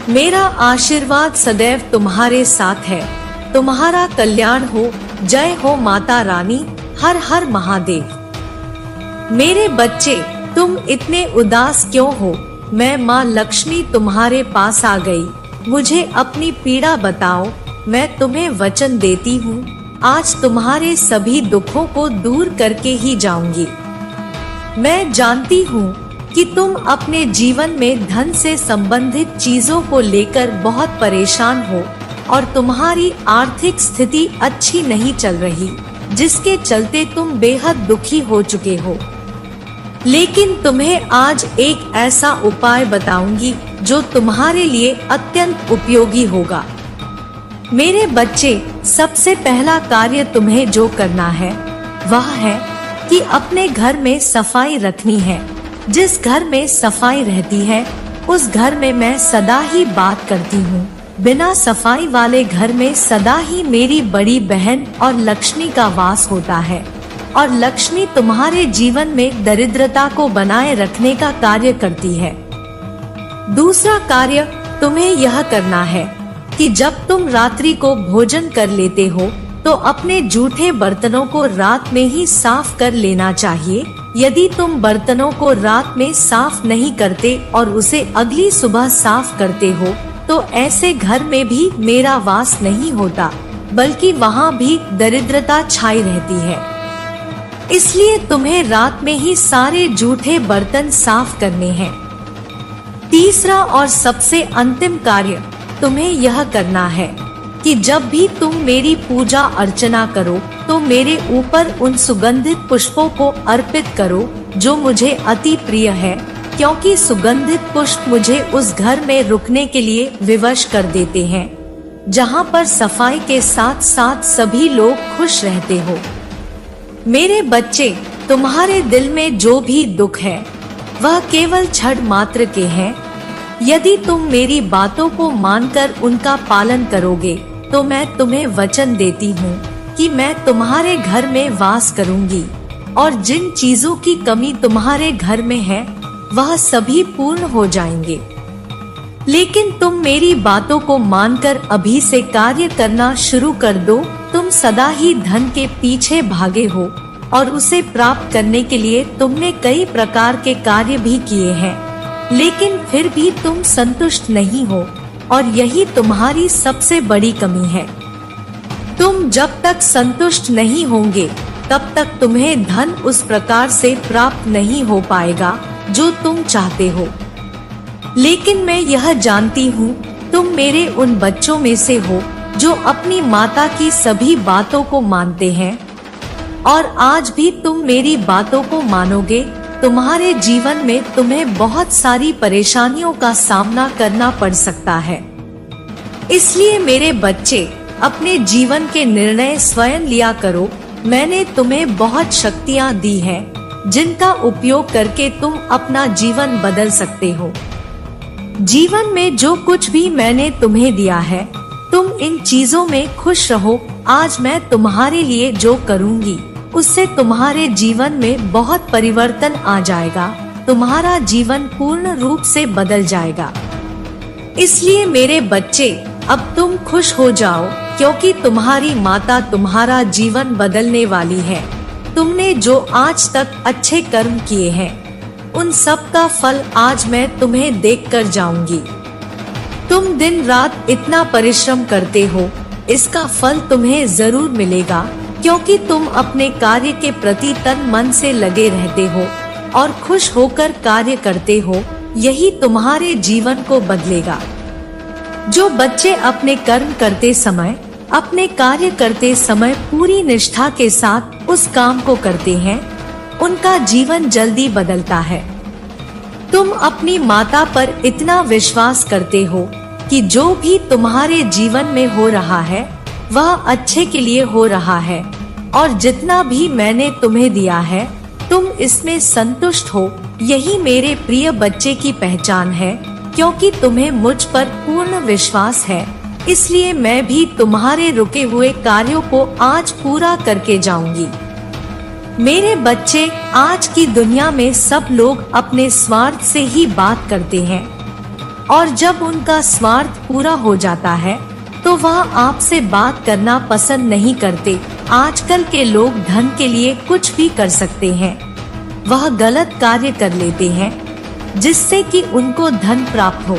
मेरा आशीर्वाद सदैव तुम्हारे साथ है। तुम्हारा कल्याण हो। जय हो माता रानी। हर हर महादेव। मेरे बच्चे, तुम इतने उदास क्यों हो? मैं माँ लक्ष्मी तुम्हारे पास आ गई। मुझे अपनी पीड़ा बताओ। मैं तुम्हें वचन देती हूँ, आज तुम्हारे सभी दुखों को दूर करके ही जाऊंगी। मैं जानती हूँ कि तुम अपने जीवन में धन से संबंधित चीजों को लेकर बहुत परेशान हो और तुम्हारी आर्थिक स्थिति अच्छी नहीं चल रही, जिसके चलते तुम बेहद दुखी हो चुके हो। लेकिन तुम्हें आज एक ऐसा उपाय बताऊंगी जो तुम्हारे लिए अत्यंत उपयोगी होगा। मेरे बच्चे, सबसे पहला कार्य तुम्हें जो करना है वह है कि अपने घर में सफाई रखनी है। जिस घर में सफाई रहती है उस घर में मैं सदा ही बात करती हूँ। बिना सफाई वाले घर में सदा ही मेरी बड़ी बहन और लक्ष्मी का वास होता है, और लक्ष्मी तुम्हारे जीवन में दरिद्रता को बनाए रखने का कार्य करती है। दूसरा कार्य तुम्हें यह करना है कि जब तुम रात्रि को भोजन कर लेते हो तो अपने जूठे बर्तनों को रात में ही साफ कर लेना चाहिए। यदि तुम बर्तनों को रात में साफ नहीं करते और उसे अगली सुबह साफ करते हो तो ऐसे घर में भी मेरा वास नहीं होता, बल्कि वहाँ भी दरिद्रता छाई रहती है। इसलिए तुम्हें रात में ही सारे जूठे बर्तन साफ करने हैं। तीसरा और सबसे अंतिम कार्य तुम्हें यह करना है कि जब भी तुम मेरी पूजा अर्चना करो तो मेरे ऊपर उन सुगंधित पुष्पों को अर्पित करो जो मुझे अति प्रिय है, क्योंकि सुगंधित पुष्प मुझे उस घर में रुकने के लिए विवश कर देते हैं जहाँ पर सफाई के साथ साथ सभी लोग खुश रहते हो। मेरे बच्चे, तुम्हारे दिल में जो भी दुख है वह केवल क्षण मात्र के हैं। यदि तुम मेरी बातों को मानकर उनका पालन करोगे तो मैं तुम्हें वचन देती हूँ कि मैं तुम्हारे घर में वास करूँगी और जिन चीजों की कमी तुम्हारे घर में है वह सभी पूर्ण हो जाएंगे। लेकिन तुम मेरी बातों को मानकर अभी से कार्य करना शुरू कर दो। तुम सदा ही धन के पीछे भागे हो और उसे प्राप्त करने के लिए तुमने कई प्रकार के कार्य भी किए हैं, लेकिन फिर भी तुम संतुष्ट नहीं हो, और यही तुम्हारी सबसे बड़ी कमी है। तुम जब तक संतुष्ट नहीं होंगे तब तक तुम्हें धन उस प्रकार से प्राप्त नहीं हो पाएगा जो तुम चाहते हो। लेकिन मैं यह जानती हूँ तुम मेरे उन बच्चों में से हो जो अपनी माता की सभी बातों को मानते हैं, और आज भी तुम मेरी बातों को मानोगे। तुम्हारे जीवन में तुम्हें बहुत सारी परेशानियों का सामना करना पड़ सकता है। इसलिए मेरे बच्चे, अपने जीवन के निर्णय स्वयं लिया करो। मैंने तुम्हें बहुत शक्तियाँ दी हैं, जिनका उपयोग करके तुम अपना जीवन बदल सकते हो। जीवन में जो कुछ भी मैंने तुम्हें दिया है, तुम इन चीजों में खुश रहो। आज मैं तुम्हारे लिए जो करूँगी उससे तुम्हारे जीवन में बहुत परिवर्तन आ जाएगा। तुम्हारा जीवन पूर्ण रूप से बदल जाएगा। इसलिए मेरे बच्चे, अब तुम खुश हो जाओ, क्योंकि तुम्हारी माता तुम्हारा जीवन बदलने वाली है। तुमने जो आज तक अच्छे कर्म किए हैं उन सब का फल आज मैं तुम्हें देकर जाऊंगी। तुम दिन रात इतना परिश्रम करते हो, इसका फल तुम्हें जरूर मिलेगा। क्योंकि तुम अपने कार्य के प्रति तन मन से लगे रहते हो और खुश होकर कार्य करते हो, यही तुम्हारे जीवन को बदलेगा। जो बच्चे अपने कर्म करते समय, अपने कार्य करते समय पूरी निष्ठा के साथ उस काम को करते हैं, उनका जीवन जल्दी बदलता है। तुम अपनी माता पर इतना विश्वास करते हो कि जो भी तुम्हारे जीवन में हो रहा है वह अच्छे के लिए हो रहा है, और जितना भी मैंने तुम्हें दिया है तुम इसमें संतुष्ट हो। यही मेरे प्रिय बच्चे की पहचान है। क्योंकि तुम्हें मुझ पर पूर्ण विश्वास है, इसलिए मैं भी तुम्हारे रुके हुए कार्यों को आज पूरा करके जाऊंगी। मेरे बच्चे, आज की दुनिया में सब लोग अपने स्वार्थ से ही बात करते हैं, और जब उनका स्वार्थ पूरा हो जाता है तो वह आपसे बात करना पसंद नहीं करते। आजकल के लोग धन के लिए कुछ भी कर सकते हैं, वह गलत कार्य कर लेते हैं जिससे कि उनको धन प्राप्त हो।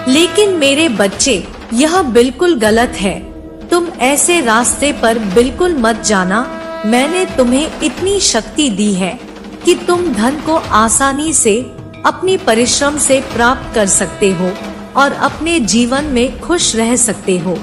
लेकिन मेरे बच्चे, यह बिल्कुल गलत है। तुम ऐसे रास्ते पर बिल्कुल मत जाना। मैंने तुम्हें इतनी शक्ति दी है कि तुम धन को आसानी से अपनी परिश्रम से प्राप्त कर सकते हो और अपने जीवन में खुश रह सकते हो।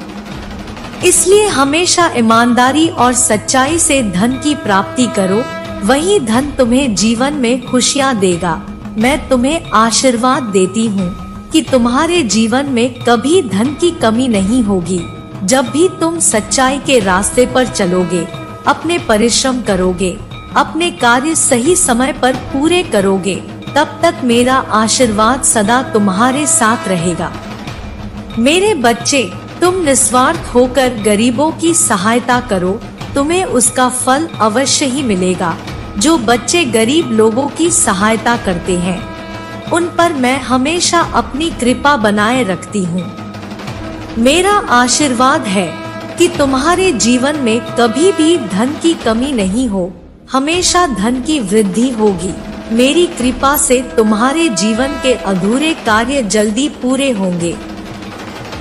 इसलिए हमेशा ईमानदारी और सच्चाई से धन की प्राप्ति करो, वही धन तुम्हें जीवन में खुशियाँ देगा। मैं तुम्हें आशीर्वाद देती हूँ कि तुम्हारे जीवन में कभी धन की कमी नहीं होगी। जब भी तुम सच्चाई के रास्ते पर चलोगे, अपने परिश्रम करोगे, अपने कार्य सही समय पर पूरे करोगे, तब तक मेरा आशीर्वाद सदा तुम्हारे साथ रहेगा। मेरे बच्चे, तुम निस्वार्थ होकर गरीबों की सहायता करो, तुम्हें उसका फल अवश्य ही मिलेगा। जो बच्चे गरीब लोगों की सहायता करते हैं, उन पर मैं हमेशा अपनी कृपा बनाए रखती हूँ। मेरा आशीर्वाद है कि तुम्हारे जीवन में कभी भी धन की कमी नहीं हो, हमेशा धन की वृद्धि होगी। मेरी कृपा से तुम्हारे जीवन के अधूरे कार्य जल्दी पूरे होंगे।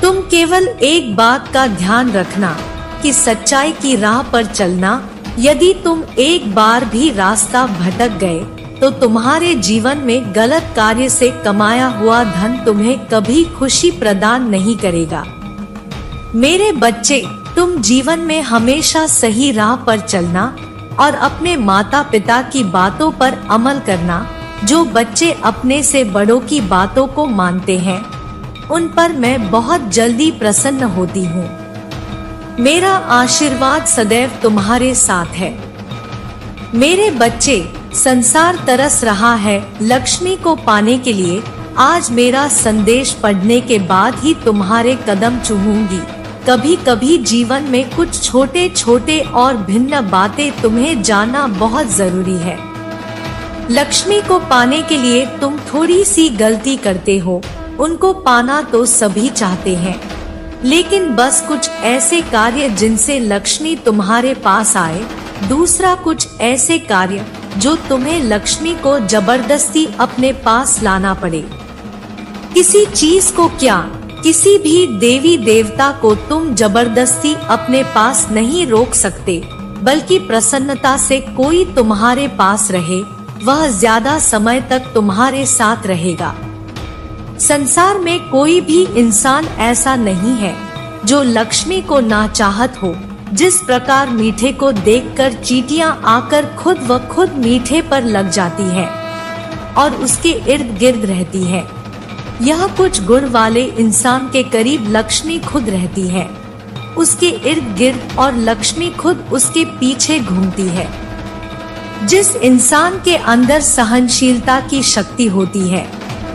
तुम केवल एक बात का ध्यान रखना कि सच्चाई की राह पर चलना। यदि तुम एक बार भी रास्ता भटक गए तो तुम्हारे जीवन में गलत कार्य से कमाया हुआ धन तुम्हें कभी खुशी प्रदान नहीं करेगा। मेरे बच्चे, तुम जीवन में हमेशा सही राह पर चलना और अपने माता पिता की बातों पर अमल करना। जो बच्चे अपने से बड़ों की बातों को मानते हैं, उन पर मैं बहुत जल्दी प्रसन्न होती हूँ। मेरा आशीर्वाद सदैव तुम्हारे साथ है। मेरे बच्चे, संसार तरस रहा है लक्ष्मी को पाने के लिए। आज मेरा संदेश पढ़ने के बाद ही तुम्हारे कदम चूमूंगी। कभी कभी जीवन में कुछ छोटे छोटे और भिन्न बातें तुम्हें जानना बहुत जरूरी है। लक्ष्मी को पाने के लिए तुम थोड़ी सी गलती करते हो। उनको पाना तो सभी चाहते हैं, लेकिन बस कुछ ऐसे कार्य जिनसे लक्ष्मी तुम्हारे पास आए, दूसरा कुछ ऐसे कार्य जो तुम्हें लक्ष्मी को जबरदस्ती अपने पास लाना पड़े। किसी चीज को क्या, किसी भी देवी देवता को तुम जबरदस्ती अपने पास नहीं रोक सकते, बल्कि प्रसन्नता से कोई तुम्हारे पास रहे, वह ज्यादा समय तक तुम्हारे साथ रहेगा। संसार में कोई भी इंसान ऐसा नहीं है जो लक्ष्मी को ना चाहत हो। जिस प्रकार मीठे को देखकर चींटियां आकर खुद व खुद मीठे पर लग जाती है और उसके इर्द गिर्द रहती है, यह कुछ गुण वाले इंसान के करीब लक्ष्मी खुद रहती है, उसके इर्द गिर्द, और लक्ष्मी खुद उसके पीछे घूमती है। जिस इंसान के अंदर सहनशीलता की शक्ति होती है,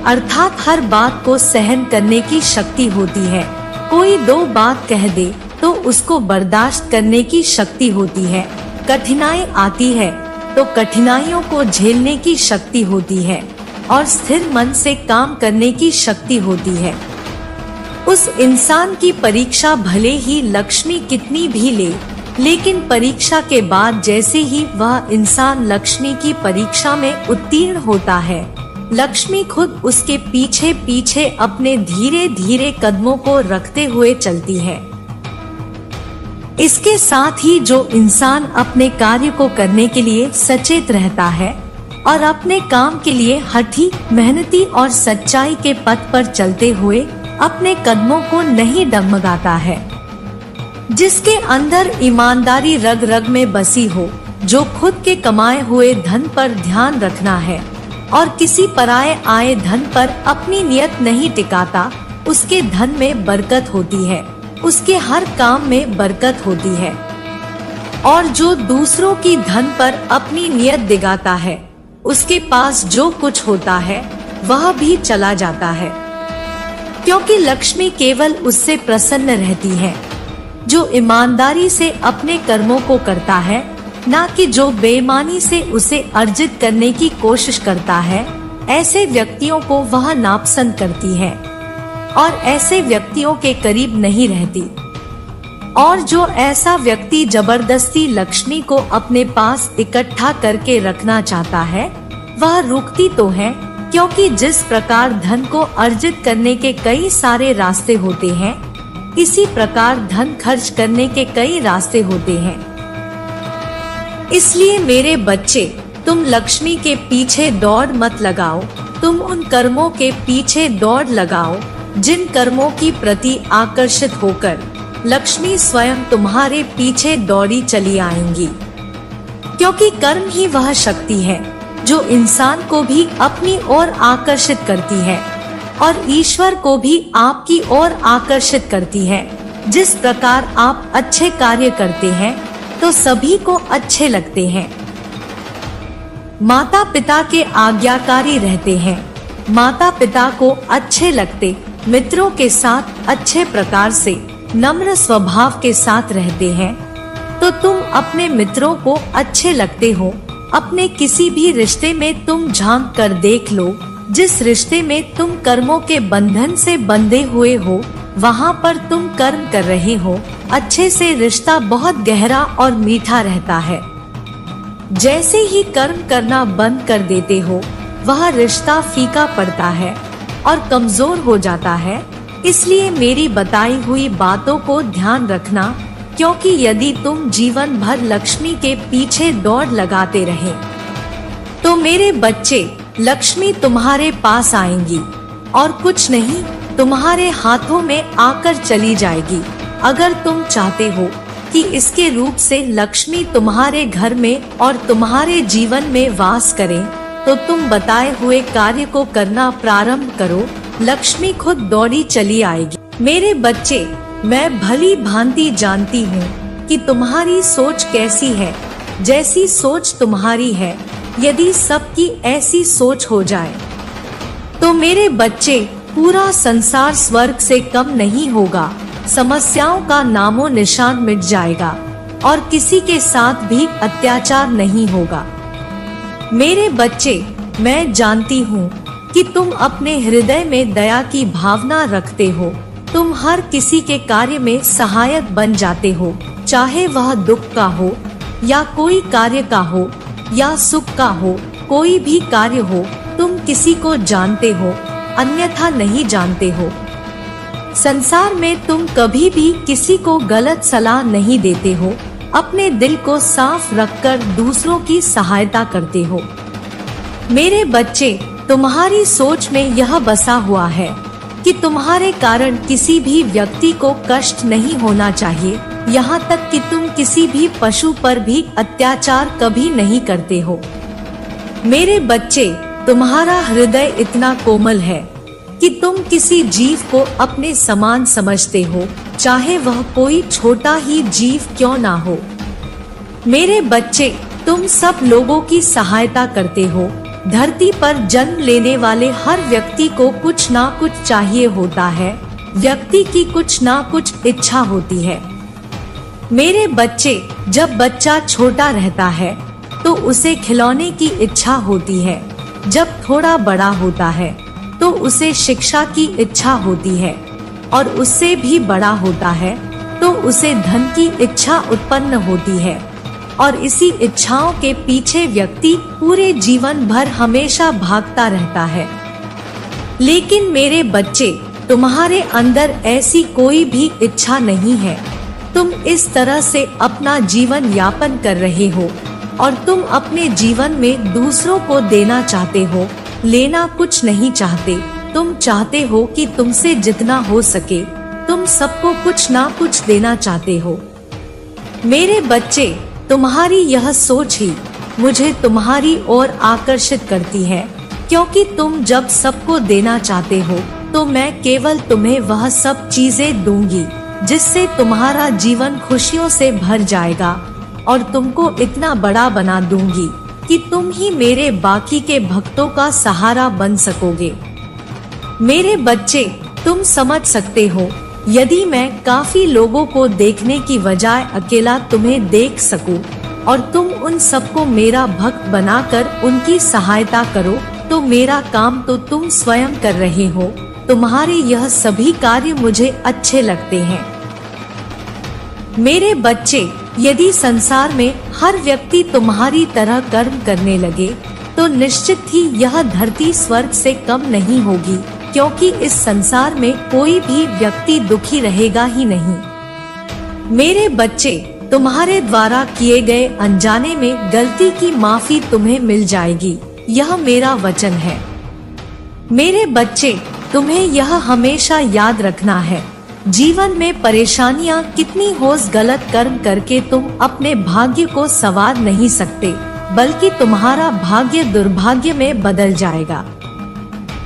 अर्थात हर बात को सहन करने की शक्ति होती है, कोई दो बात कह दे तो उसको बर्दाश्त करने की शक्ति होती है, कठिनाई आती है तो कठिनाइयों को झेलने की शक्ति होती है, और स्थिर मन से काम करने की शक्ति होती है, उस इंसान की परीक्षा भले ही लक्ष्मी कितनी भी ले, लेकिन परीक्षा के बाद जैसे ही वह इंसान लक्ष्मी की परीक्षा में उत्तीर्ण होता है, लक्ष्मी खुद उसके पीछे पीछे अपने धीरे धीरे कदमों को रखते हुए चलती है। इसके साथ ही जो इंसान अपने कार्य को करने के लिए सचेत रहता है और अपने काम के लिए हठी, मेहनती और सच्चाई के पथ पर चलते हुए अपने कदमों को नहीं डगमगाता है, जिसके अंदर ईमानदारी रग रग में बसी हो, जो खुद के कमाए हुए धन पर ध्यान रखना है और किसी पराये आए धन पर अपनी नियत नहीं टिकाता, उसके धन में बरकत होती है, उसके हर काम में बरकत होती है। और जो दूसरों की धन पर अपनी नियत दिगाता है, उसके पास जो कुछ होता है वह भी चला जाता है, क्योंकि लक्ष्मी केवल उससे प्रसन्न रहती है जो ईमानदारी से अपने कर्मों को करता है, ना कि जो बेईमानी से उसे अर्जित करने की कोशिश करता है। ऐसे व्यक्तियों को वह नापसंद करती है और ऐसे व्यक्तियों के करीब नहीं रहती। और जो ऐसा व्यक्ति जबरदस्ती लक्ष्मी को अपने पास इकट्ठा करके रखना चाहता है, वह रुकती तो है, क्योंकि जिस प्रकार धन को अर्जित करने के कई सारे रास्ते होते हैं, इसी प्रकार धन खर्च करने के कई रास्ते होते हैं। इसलिए मेरे बच्चे, तुम लक्ष्मी के पीछे दौड़ मत लगाओ, तुम उन कर्मों के पीछे दौड़ लगाओ जिन कर्मों की प्रति आकर्षित होकर लक्ष्मी स्वयं तुम्हारे पीछे दौड़ी चली आएंगी। क्योंकि कर्म ही वह शक्ति है जो इंसान को भी अपनी ओर आकर्षित करती है और ईश्वर को भी आपकी ओर आकर्षित करती है। जिस प्रकार आप अच्छे कार्य करते हैं तो सभी को अच्छे लगते हैं। माता पिता के आज्ञाकारी रहते हैं, माता पिता को अच्छे लगते, मित्रों के साथ अच्छे प्रकार से नम्र स्वभाव के साथ रहते हैं, तो तुम अपने मित्रों को अच्छे लगते हो। अपने किसी भी रिश्ते में तुम झांक कर देख लो, जिस रिश्ते में तुम कर्मों के बंधन से बंधे हुए हो, वहाँ पर तुम कर्म कर रहे हो, अच्छे से रिश्ता बहुत गहरा और मीठा रहता है। जैसे ही कर्म करना बंद कर देते हो, वह रिश्ता फीका पड़ता है और कमजोर हो जाता है। इसलिए मेरी बताई हुई बातों को ध्यान रखना, क्योंकि यदि तुम जीवन भर लक्ष्मी के पीछे दौड़ लगाते रहे, तो मेरे बच्चे, लक्ष्मी तुम्हारे पास आएंगी और कुछ नहीं, तुम्हारे हाथों में आकर चली जाएगी। अगर तुम चाहते हो कि इसके रूप से लक्ष्मी तुम्हारे घर में और तुम्हारे जीवन में वास करे, तो तुम बताए हुए कार्य को करना प्रारंभ करो, लक्ष्मी खुद दौड़ी चली आएगी। मेरे बच्चे, मैं भली भांति जानती हूँ कि तुम्हारी सोच कैसी है। जैसी सोच तुम्हारी है, यदि सबकी ऐसी सोच हो जाए, तो मेरे बच्चे, पूरा संसार स्वर्ग से कम नहीं होगा, समस्याओं का नामो निशान मिट जाएगा और किसी के साथ भी अत्याचार नहीं होगा। मेरे बच्चे, मैं जानती हूँ कि तुम अपने हृदय में दया की भावना रखते हो, तुम हर किसी के कार्य में सहायक बन जाते हो, चाहे वह दुख का हो या कोई कार्य का हो या सुख का हो, कोई भी कार्य हो, तुम किसी को जानते हो, अन्यथा नहीं जानते हो। संसार में तुम कभी भी किसी को गलत सलाह नहीं देते हो, अपने दिल को साफ रखकर दूसरों की सहायता करते हो। मेरे बच्चे, तुम्हारी सोच में यह बसा हुआ है कि तुम्हारे कारण किसी भी व्यक्ति को कष्ट नहीं होना चाहिए, यहाँ तक कि तुम किसी भी पशु पर भी अत्याचार कभी नहीं करते हो। मेरे बच्चे, तुम्हारा हृदय इतना कोमल है कि तुम किसी जीव को अपने समान समझते हो, चाहे वह कोई छोटा ही जीव क्यों ना हो। मेरे बच्चे, तुम सब लोगों की सहायता करते हो। धरती पर जन्म लेने वाले हर व्यक्ति को कुछ ना कुछ चाहिए होता है, व्यक्ति की कुछ ना कुछ इच्छा होती है। मेरे बच्चे, जब बच्चा छोटा रहता है तो उसे खिलौने की इच्छा होती है, जब थोड़ा बड़ा होता है तो उसे शिक्षा की इच्छा होती है, और उससे भी बड़ा होता है तो उसे धन की इच्छा उत्पन्न होती है, और इसी इच्छाओं के पीछे व्यक्ति पूरे जीवन भर हमेशा भागता रहता है। लेकिन मेरे बच्चे, तुम्हारे अंदर ऐसी कोई भी इच्छा नहीं है। तुम इस तरह से अपना जीवन यापन कर रहे हो और तुम अपने जीवन में दूसरों को देना चाहते हो, लेना कुछ नहीं चाहते। तुम चाहते हो कि तुमसे जितना हो सके तुम सबको कुछ ना कुछ देना चाहते हो। मेरे बच्चे, तुम्हारी यह सोच ही मुझे तुम्हारी ओर आकर्षित करती है, क्योंकि तुम जब सबको देना चाहते हो तो मैं केवल तुम्हें वह सब चीजें दूंगी जिससे तुम्हारा जीवन खुशियों से भर जाएगा और तुमको इतना बड़ा बना दूंगी कि तुम ही मेरे बाकी के भक्तों का सहारा बन सकोगे। मेरे बच्चे, तुम समझ सकते हो, यदि मैं काफी लोगों को देखने की बजाय अकेला तुम्हें देख सकूं और तुम उन सबको मेरा भक्त बनाकर उनकी सहायता करो तो मेरा काम तो तुम स्वयं कर रहे हो। तुम्हारे यह सभी कार्य मुझे अच्छे लगते हैं। मेरे बच्चे, यदि संसार में हर व्यक्ति तुम्हारी तरह कर्म करने लगे तो निश्चित ही यह धरती स्वर्ग से कम नहीं होगी, क्योंकि इस संसार में कोई भी व्यक्ति दुखी रहेगा ही नहीं। मेरे बच्चे, तुम्हारे द्वारा किए गए अनजाने में गलती की माफी तुम्हें मिल जाएगी, यह मेरा वचन है। मेरे बच्चे, तुम्हें यह हमेशा याद रखना है, जीवन में परेशानियां कितनी हो, गलत कर्म करके तुम अपने भाग्य को संवार नहीं सकते, बल्कि तुम्हारा भाग्य दुर्भाग्य में बदल जाएगा।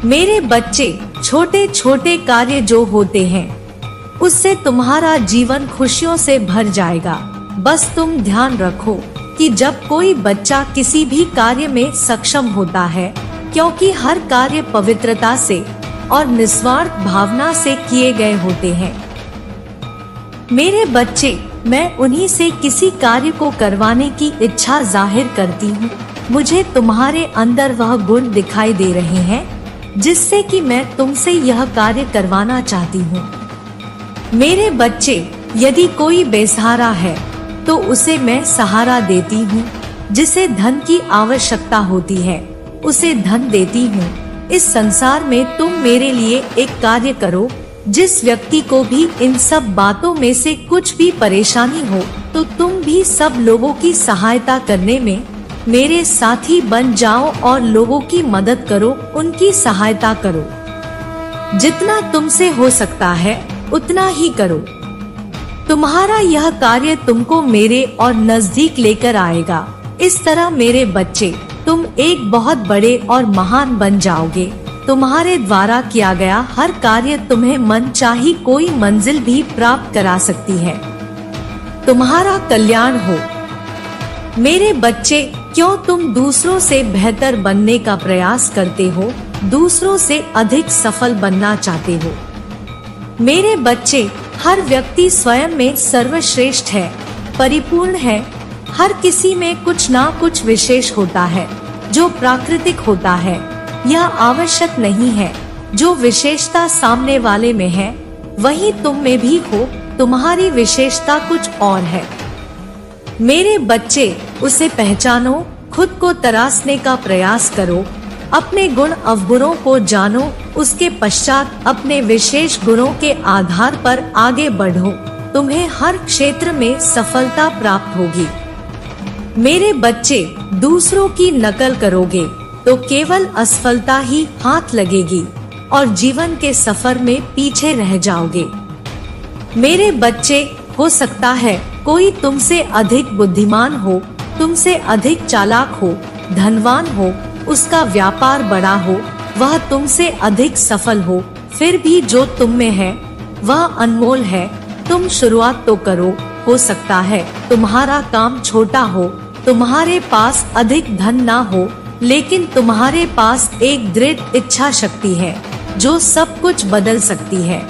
मेरे बच्चे, छोटे छोटे कार्य जो होते हैं उससे तुम्हारा जीवन खुशियों से भर जाएगा। बस तुम ध्यान रखो कि जब कोई बच्चा किसी भी कार्य में सक्षम होता है, क्योंकि हर कार्य पवित्रता से और निस्वार्थ भावना से किए गए होते हैं। मेरे बच्चे, मैं उन्हीं से किसी कार्य को करवाने की इच्छा जाहिर करती हूँ। मुझे तुम्हारे अंदर वह गुण दिखाई दे रहे हैं जिससे कि मैं तुमसे यह कार्य करवाना चाहती हूँ। मेरे बच्चे, यदि कोई बेसहारा है तो उसे मैं सहारा देती हूँ, जिसे धन की आवश्यकता होती है उसे धन देती हूँ। इस संसार में तुम मेरे लिए एक कार्य करो, जिस व्यक्ति को भी इन सब बातों में से कुछ भी परेशानी हो तो तुम भी सब लोगों की सहायता करने में मेरे साथी बन जाओ और लोगों की मदद करो, उनकी सहायता करो। जितना तुमसे हो सकता है उतना ही करो। तुम्हारा यह कार्य तुमको मेरे और नजदीक लेकर आएगा। इस तरह मेरे बच्चे, तुम एक बहुत बड़े और महान बन जाओगे। तुम्हारे द्वारा किया गया हर कार्य तुम्हें मनचाही कोई मंजिल भी प्राप्त करा सकती है। तुम्हारा कल्याण हो। मेरे बच्चे, क्यों तुम दूसरों से बेहतर बनने का प्रयास करते हो, दूसरों से अधिक सफल बनना चाहते हो। मेरे बच्चे, हर व्यक्ति स्वयं में सर्वश्रेष्ठ है, परिपूर्ण है। हर किसी में कुछ ना कुछ विशेष होता है जो प्राकृतिक होता है। यह आवश्यक नहीं है जो विशेषता सामने वाले में है वही तुम में भी हो। तुम्हारी विशेषता कुछ और है। मेरे बच्चे, उसे पहचानो, खुद को तराशने का प्रयास करो, अपने गुण अवगुणों को जानो, उसके पश्चात अपने विशेष गुणों के आधार पर आगे बढ़ो। तुम्हें हर क्षेत्र में सफलता प्राप्त होगी। मेरे बच्चे, दूसरों की नकल करोगे तो केवल असफलता ही हाथ लगेगी और जीवन के सफर में पीछे रह जाओगे। मेरे बच्चे, हो सकता है कोई तुमसे अधिक बुद्धिमान हो, तुमसे अधिक चालाक हो, धनवान हो, उसका व्यापार बड़ा हो, वह तुमसे अधिक सफल हो, फिर भी जो तुम में है वह अनमोल है। तुम शुरुआत तो करो। हो सकता है तुम्हारा काम छोटा हो, तुम्हारे पास अधिक धन ना हो, लेकिन तुम्हारे पास एक दृढ़ इच्छा शक्ति है जो सब कुछ बदल सकती है।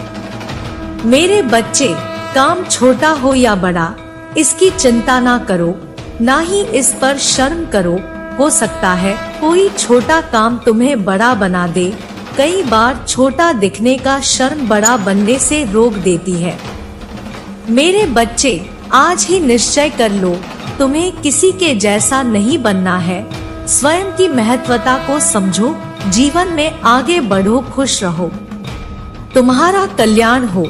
मेरे बच्चे, काम छोटा हो या बड़ा, इसकी चिंता ना करो, ना ही इस पर शर्म करो। हो सकता है कोई छोटा काम तुम्हें बड़ा बना दे। कई बार छोटा दिखने का शर्म बड़ा बनने से रोक देती है। मेरे बच्चे, आज ही निश्चय कर लो, तुम्हें किसी के जैसा नहीं बनना है। स्वयं की महत्वता को समझो, जीवन में आगे बढ़ो, खुश रहो। तुम्हारा कल्याण हो।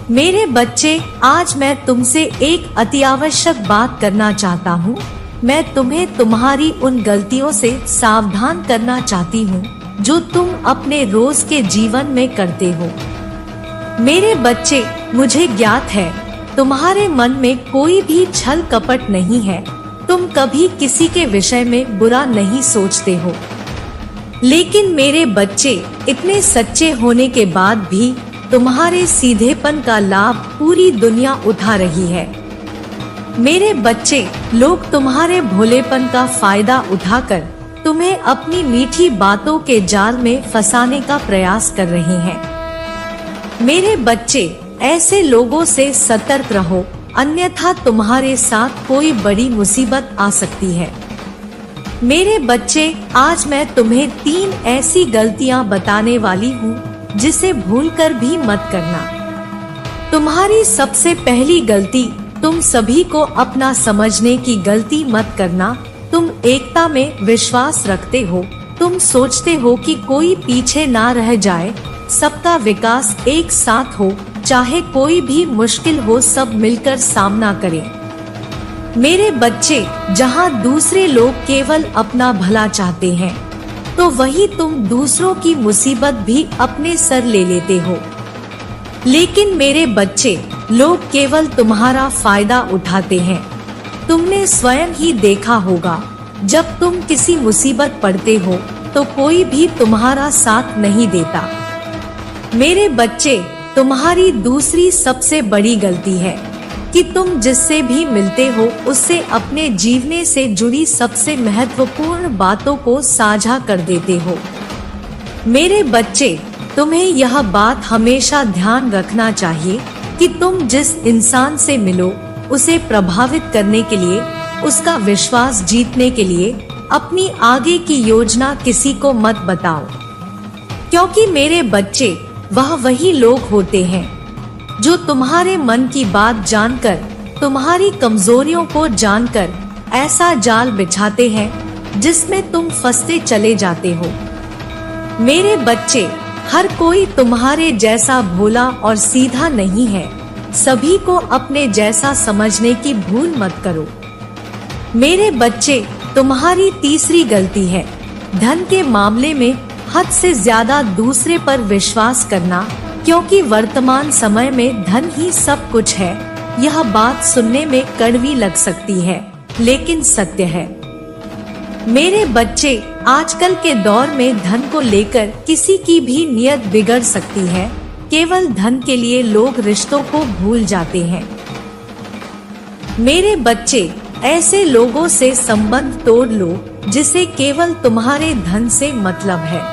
मेरे बच्चे, आज मैं तुमसे एक अति आवश्यक बात करना चाहता हूँ। मैं तुम्हें तुम्हारी उन गलतियों से सावधान करना चाहती हूँ जो तुम अपने रोज के जीवन में करते हो। मेरे बच्चे, मुझे ज्ञात है तुम्हारे मन में कोई भी छल कपट नहीं है। तुम कभी किसी के विषय में बुरा नहीं सोचते हो। लेकिन मेरे बच्चे, इतने सच्चे होने के बाद भी तुम्हारे सीधेपन का लाभ पूरी दुनिया उठा रही है। मेरे बच्चे, लोग तुम्हारे भोलेपन का फायदा उठाकर तुम्हें अपनी मीठी बातों के जाल में फंसाने का प्रयास कर रहे हैं। मेरे बच्चे, ऐसे लोगों से सतर्क रहो, अन्यथा तुम्हारे साथ कोई बड़ी मुसीबत आ सकती है। मेरे बच्चे, आज मैं तुम्हें 3 ऐसी गलतियां बताने वाली हूँ जिसे भूलकर भी मत करना। तुम्हारी सबसे पहली गलती, तुम सभी को अपना समझने की गलती मत करना। तुम एकता में विश्वास रखते हो। तुम सोचते हो कि कोई पीछे ना रह जाए, सबका विकास एक साथ हो, चाहे कोई भी मुश्किल हो सब मिलकर सामना करें। मेरे बच्चे, जहाँ दूसरे लोग केवल अपना भला चाहते हैं, तो वही तुम दूसरों की मुसीबत भी अपने सर ले लेते हो। लेकिन मेरे बच्चे, लोग केवल तुम्हारा फायदा उठाते हैं। तुमने स्वयं ही देखा होगा, जब तुम किसी मुसीबत पड़ते हो तो कोई भी तुम्हारा साथ नहीं देता। मेरे बच्चे, तुम्हारी दूसरी सबसे बड़ी गलती है कि तुम जिससे भी मिलते हो उससे अपने जीवने से जुड़ी सबसे महत्वपूर्ण बातों को साझा कर देते हो। मेरे बच्चे, तुम्हें यह बात हमेशा ध्यान रखना चाहिए कि तुम जिस इंसान से मिलो उसे प्रभावित करने के लिए, उसका विश्वास जीतने के लिए अपनी आगे की योजना किसी को मत बताओ। क्योंकि मेरे बच्चे, वह वही लोग होते हैं जो तुम्हारे मन की बात जानकर, तुम्हारी कमजोरियों को जानकर ऐसा जाल बिछाते हैं जिसमें तुम फंसते चले जाते हो। मेरे बच्चे, हर कोई तुम्हारे जैसा भोला और सीधा नहीं है। सभी को अपने जैसा समझने की भूल मत करो। मेरे बच्चे, तुम्हारी तीसरी गलती है धन के मामले में हद से ज्यादा दूसरे पर विश्वास करना, क्योंकि वर्तमान समय में धन ही सब कुछ है। यह बात सुनने में कड़वी लग सकती है, लेकिन सत्य है। मेरे बच्चे, आजकल के दौर में धन को लेकर किसी की भी नियत बिगड़ सकती है। केवल धन के लिए लोग रिश्तों को भूल जाते हैं। मेरे बच्चे, ऐसे लोगों से संबंध तोड़ लो जिसे केवल तुम्हारे धन से मतलब है।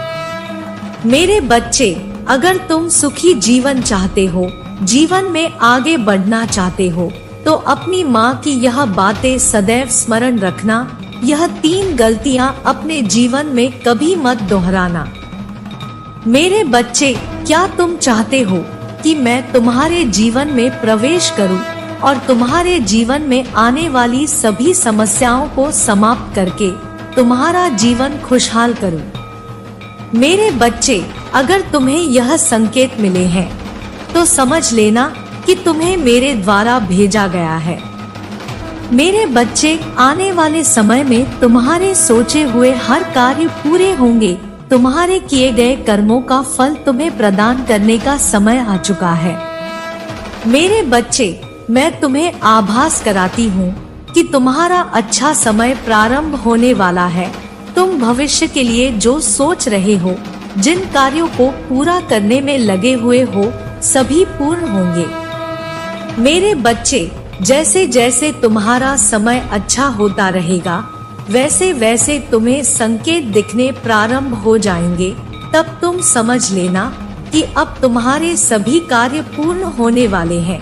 मेरे बच्चे, अगर तुम सुखी जीवन चाहते हो, जीवन में आगे बढ़ना चाहते हो, तो अपनी माँ की यह बातें सदैव स्मरण रखना। यह 3 गलतियाँ अपने जीवन में कभी मत दोहराना। मेरे बच्चे, क्या तुम चाहते हो कि मैं तुम्हारे जीवन में प्रवेश करूं और तुम्हारे जीवन में आने वाली सभी समस्याओं को समाप्त करके तुम्हारा जीवन खुशहाल करूं? मेरे बच्चे, अगर तुम्हें यह संकेत मिले हैं तो समझ लेना कि तुम्हें मेरे द्वारा भेजा गया है। मेरे बच्चे, आने वाले समय में तुम्हारे सोचे हुए हर कार्य पूरे होंगे। तुम्हारे किए गए कर्मों का फल तुम्हें प्रदान करने का समय आ चुका है। मेरे बच्चे, मैं तुम्हें आभास कराती हूँ कि तुम्हारा अच्छा समय प्रारंभ होने वाला है। तुम भविष्य के लिए जो सोच रहे हो, जिन कार्यों को पूरा करने में लगे हुए हो, सभी पूर्ण होंगे। मेरे बच्चे, जैसे जैसे तुम्हारा समय अच्छा होता रहेगा, वैसे वैसे तुम्हें संकेत दिखने प्रारंभ हो जाएंगे। तब तुम समझ लेना कि अब तुम्हारे सभी कार्य पूर्ण होने वाले हैं।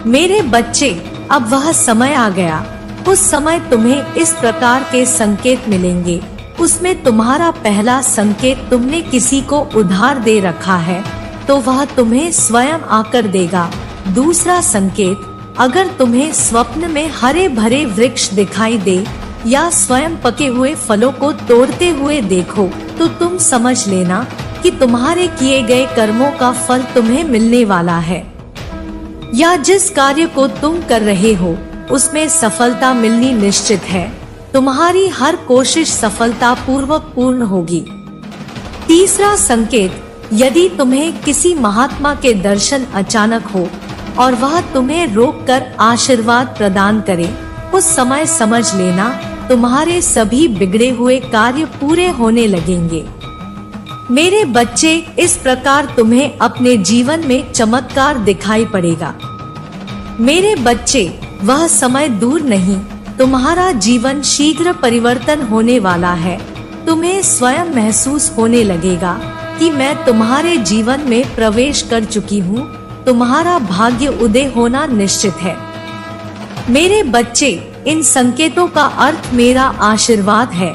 मेरे बच्चे, अब वह समय आ गया। उस समय तुम्हें इस प्रकार के संकेत मिलेंगे। उसमें तुम्हारा पहला संकेत, तुमने किसी को उधार दे रखा है तो वह तुम्हें स्वयं आकर देगा। दूसरा संकेत, अगर तुम्हें स्वप्न में हरे भरे वृक्ष दिखाई दे या स्वयं पके हुए फलों को तोड़ते हुए देखो, तो तुम समझ लेना कि तुम्हारे किए गए कर्मों का फल तुम्हें मिलने वाला है, या जिस कार्य को तुम कर रहे हो उसमें सफलता मिलनी निश्चित है। तुम्हारी हर कोशिश सफलता पूर्वक पूर्ण होगी। तीसरा संकेत, यदि तुम्हें किसी महात्मा के दर्शन अचानक हो और वह तुम्हें रोककर आशीर्वाद प्रदान करे, उस समय समझ लेना तुम्हारे सभी बिगड़े हुए कार्य पूरे होने लगेंगे। मेरे बच्चे, इस प्रकार तुम्हें अपने जीवन में चमत्कार दिखाई पड़ेगा। मेरे बच्चे, वह समय दूर नहीं, तुम्हारा जीवन शीघ्र परिवर्तन होने वाला है। तुम्हें स्वयं महसूस होने लगेगा कि मैं तुम्हारे जीवन में प्रवेश कर चुकी हूँ। तुम्हारा भाग्य उदय होना निश्चित है। मेरे बच्चे, इन संकेतों का अर्थ मेरा आशीर्वाद है।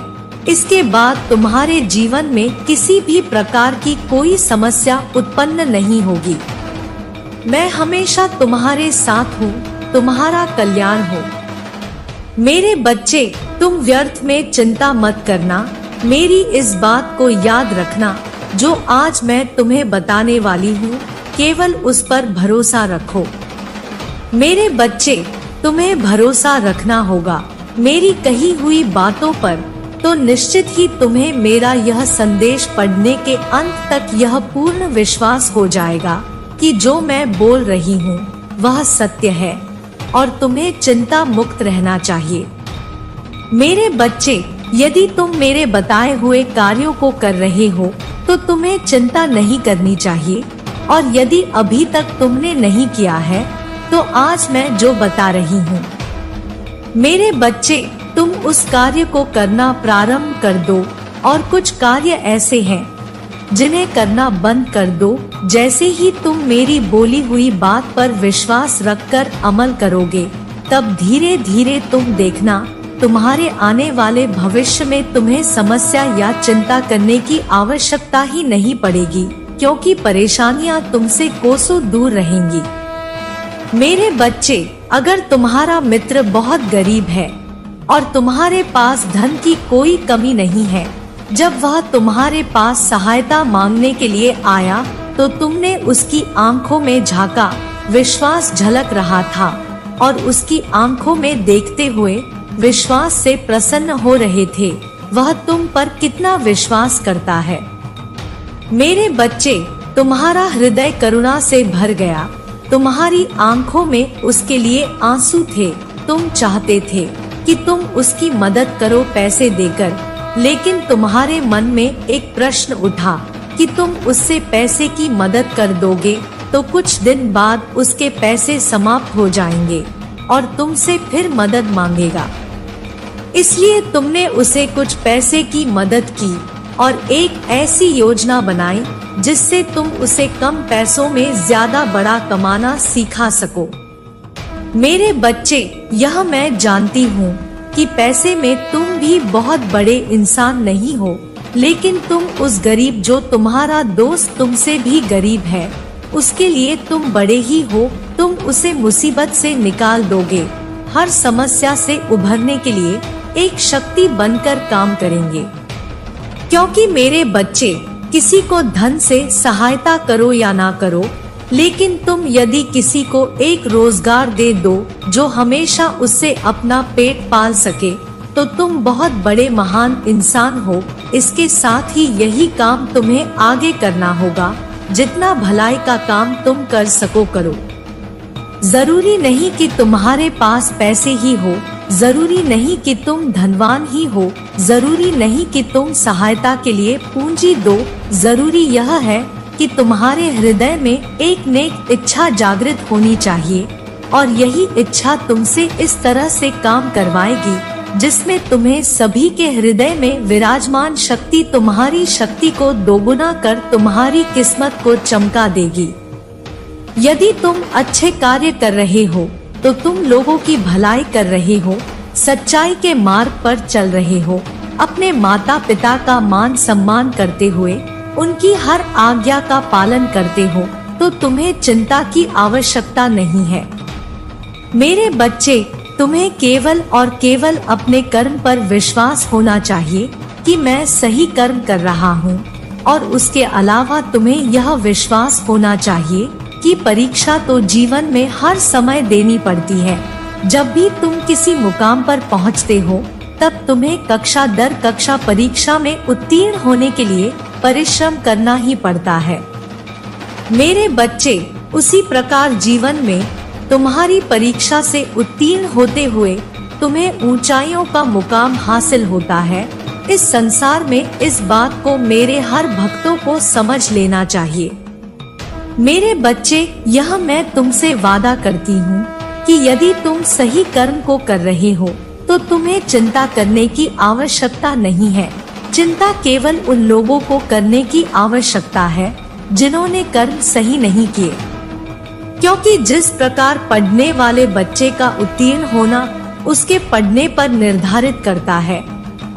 इसके बाद तुम्हारे जीवन में किसी भी प्रकार की कोई समस्या उत्पन्न नहीं होगी। मैं हमेशा तुम्हारे साथ हूँ। तुम्हारा कल्याण हो। मेरे बच्चे, तुम व्यर्थ में चिंता मत करना। मेरी इस बात को याद रखना, जो आज मैं तुम्हें बताने वाली हूँ, केवल उस पर भरोसा रखो। मेरे बच्चे, तुम्हें भरोसा रखना होगा मेरी कही हुई बातों पर, तो निश्चित ही तुम्हें मेरा यह संदेश पढ़ने के अंत तक यह पूर्ण विश्वास हो जाएगा कि जो मैं बोल रही हूँ वह सत्य है और तुम्हें चिंता मुक्त रहना चाहिए। मेरे बच्चे, यदि तुम मेरे बताए हुए कार्यों को कर रहे हो तो तुम्हें चिंता नहीं करनी चाहिए, और यदि अभी तक तुमने नहीं किया है तो आज मैं जो बता रही हूँ, मेरे बच्चे, तुम उस कार्य को करना प्रारंभ कर दो। और कुछ कार्य ऐसे हैं जिन्हें करना बंद कर दो। जैसे ही तुम मेरी बोली हुई बात पर विश्वास रखकर अमल करोगे, तब धीरे धीरे तुम देखना, तुम्हारे आने वाले भविष्य में तुम्हें समस्या या चिंता करने की आवश्यकता ही नहीं पड़ेगी, क्योंकि परेशानियां तुमसे कोसों दूर रहेंगी। मेरे बच्चे, अगर तुम्हारा मित्र बहुत गरीब है और तुम्हारे पास धन की कोई कमी नहीं है, जब वह तुम्हारे पास सहायता मांगने के लिए आया तो तुमने उसकी आंखों में झांका, विश्वास झलक रहा था और उसकी आंखों में देखते हुए विश्वास से प्रसन्न हो रहे थे। वह तुम पर कितना विश्वास करता है। मेरे बच्चे, तुम्हारा हृदय करुणा से भर गया। तुम्हारी आंखों में उसके लिए आंसू थे। तुम चाहते थे कि तुम उसकी मदद करो पैसे देकर, लेकिन तुम्हारे मन में एक प्रश्न उठा कि तुम उससे पैसे की मदद कर दोगे तो कुछ दिन बाद उसके पैसे समाप्त हो जाएंगे और तुमसे फिर मदद मांगेगा। इसलिए तुमने उसे कुछ पैसे की मदद की और एक ऐसी योजना बनाई जिससे तुम उसे कम पैसों में ज्यादा बड़ा कमाना सिखा सको। मेरे बच्चे, यह मैं जानती हूँ कि पैसे में तुम भी बहुत बड़े इंसान नहीं हो, लेकिन तुम उस गरीब जो तुम्हारा दोस्त तुमसे भी गरीब है, उसके लिए तुम बड़े ही हो। तुम उसे मुसीबत से निकाल दोगे। हर समस्या से उभरने के लिए एक शक्ति बनकर काम करेंगे। क्योंकि मेरे बच्चे, किसी को धन से सहायता करो या ना करो, लेकिन तुम यदि किसी को एक रोजगार दे दो जो हमेशा उससे अपना पेट पाल सके, तो तुम बहुत बड़े महान इंसान हो। इसके साथ ही यही काम तुम्हें आगे करना होगा। जितना भलाई का काम तुम कर सको करो। जरूरी नहीं कि तुम्हारे पास पैसे ही हो, जरूरी नहीं कि तुम धनवान ही हो, जरूरी नहीं कि तुम सहायता के लिए पूंजी दो। जरूरी यह है कि तुम्हारे हृदय में एक नेक इच्छा जागृत होनी चाहिए, और यही इच्छा तुमसे इस तरह से काम करवाएगी जिसमें तुम्हें सभी के हृदय में विराजमान शक्ति तुम्हारी शक्ति को दोगुना कर तुम्हारी किस्मत को चमका देगी। यदि तुम अच्छे कार्य कर रहे हो तो तुम लोगों की भलाई कर रहे हो, सच्चाई के मार्ग पर चल रहे हो, अपने माता पिता का मान सम्मान करते हुए उनकी हर आज्ञा का पालन करते हो, तो तुम्हें चिंता की आवश्यकता नहीं है। मेरे बच्चे, तुम्हें केवल और केवल अपने कर्म पर विश्वास होना चाहिए कि मैं सही कर्म कर रहा हूँ। और उसके अलावा तुम्हें यह विश्वास होना चाहिए कि परीक्षा तो जीवन में हर समय देनी पड़ती है। जब भी तुम किसी मुकाम पर पहुंचते हो, तब तुम्हें कक्षा दर कक्षा परीक्षा में उत्तीर्ण होने के लिए परिश्रम करना ही पड़ता है। मेरे बच्चे, उसी प्रकार जीवन में तुम्हारी परीक्षा से उत्तीर्ण होते हुए तुम्हें ऊंचाइयों का मुकाम हासिल होता है। इस संसार में इस बात को मेरे हर भक्तों को समझ लेना चाहिए। मेरे बच्चे, यह मैं तुमसे वादा करती हूँ कि यदि तुम सही कर्म को कर रहे हो तो तुम्हें चिंता करने की आवश्यकता नहीं है। चिंता केवल उन लोगों को करने की आवश्यकता है जिन्होंने कर्म सही नहीं किए, क्योंकि जिस प्रकार पढ़ने वाले बच्चे का उत्तीर्ण होना उसके पढ़ने पर निर्धारित करता है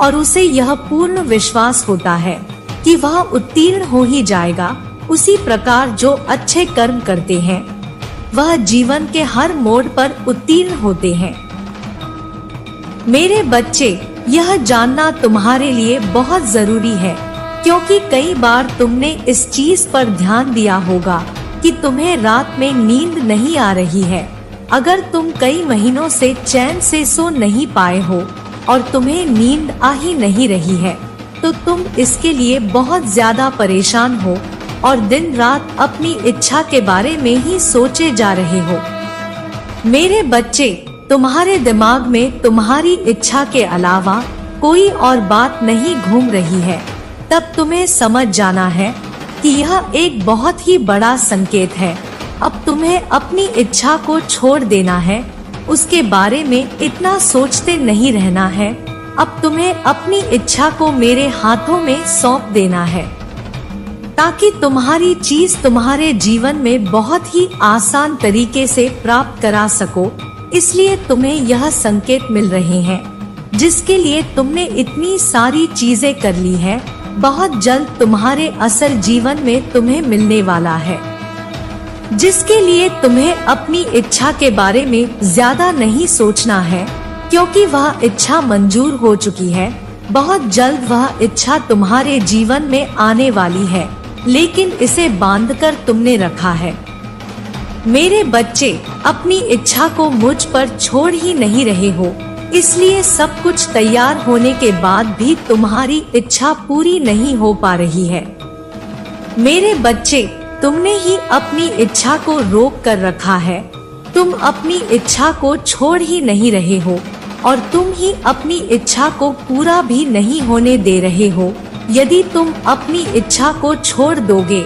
और उसे यह पूर्ण विश्वास होता है कि वह उत्तीर्ण हो ही जाएगा, उसी प्रकार जो अच्छे कर्म करते हैं वह जीवन के हर मोड़ पर उत्तीर्ण होते हैं। मेरे बच्चे, यह जानना तुम्हारे लिए बहुत जरूरी है, क्योंकि कई बार तुमने इस चीज पर ध्यान दिया होगा कि तुम्हें रात में नींद नहीं आ रही है। अगर तुम कई महीनों से चैन से सो नहीं पाए हो और तुम्हें नींद आ ही नहीं रही है, तो तुम इसके लिए बहुत ज्यादा परेशान हो और दिन रात अपनी इच्छा के बारे में ही सोचे जा रहे हो। मेरे बच्चे, तुम्हारे दिमाग में तुम्हारी इच्छा के अलावा कोई और बात नहीं घूम रही है, तब तुम्हें समझ जाना है कि यह एक बहुत ही बड़ा संकेत है। अब तुम्हें अपनी इच्छा को छोड़ देना है, उसके बारे में इतना सोचते नहीं रहना है। अब तुम्हें अपनी इच्छा को मेरे हाथों में सौंप देना है, ताकि तुम्हारी चीज तुम्हारे जीवन में बहुत ही आसान तरीके से प्राप्त करा सको। इसलिए तुम्हें यह संकेत मिल रहे हैं, जिसके लिए तुमने इतनी सारी चीजें कर ली है, बहुत जल्द तुम्हारे असल जीवन में तुम्हें मिलने वाला है, जिसके लिए तुम्हें अपनी इच्छा के बारे में ज्यादा नहीं सोचना है, क्योंकि वह इच्छा मंजूर हो चुकी है। बहुत जल्द वह इच्छा तुम्हारे जीवन में आने वाली है, लेकिन इसे बांधकर तुमने रखा है। मेरे बच्चे, अपनी इच्छा को मुझ पर छोड़ ही नहीं रहे हो, इसलिए सब कुछ तैयार होने के बाद भी तुम्हारी इच्छा पूरी नहीं हो पा रही है। मेरे बच्चे, तुमने ही अपनी इच्छा को रोक कर रखा है। तुम अपनी इच्छा को छोड़ ही नहीं रहे हो और तुम ही अपनी इच्छा को पूरा भी नहीं होने दे रहे हो। यदि तुम अपनी इच्छा को छोड़ दोगे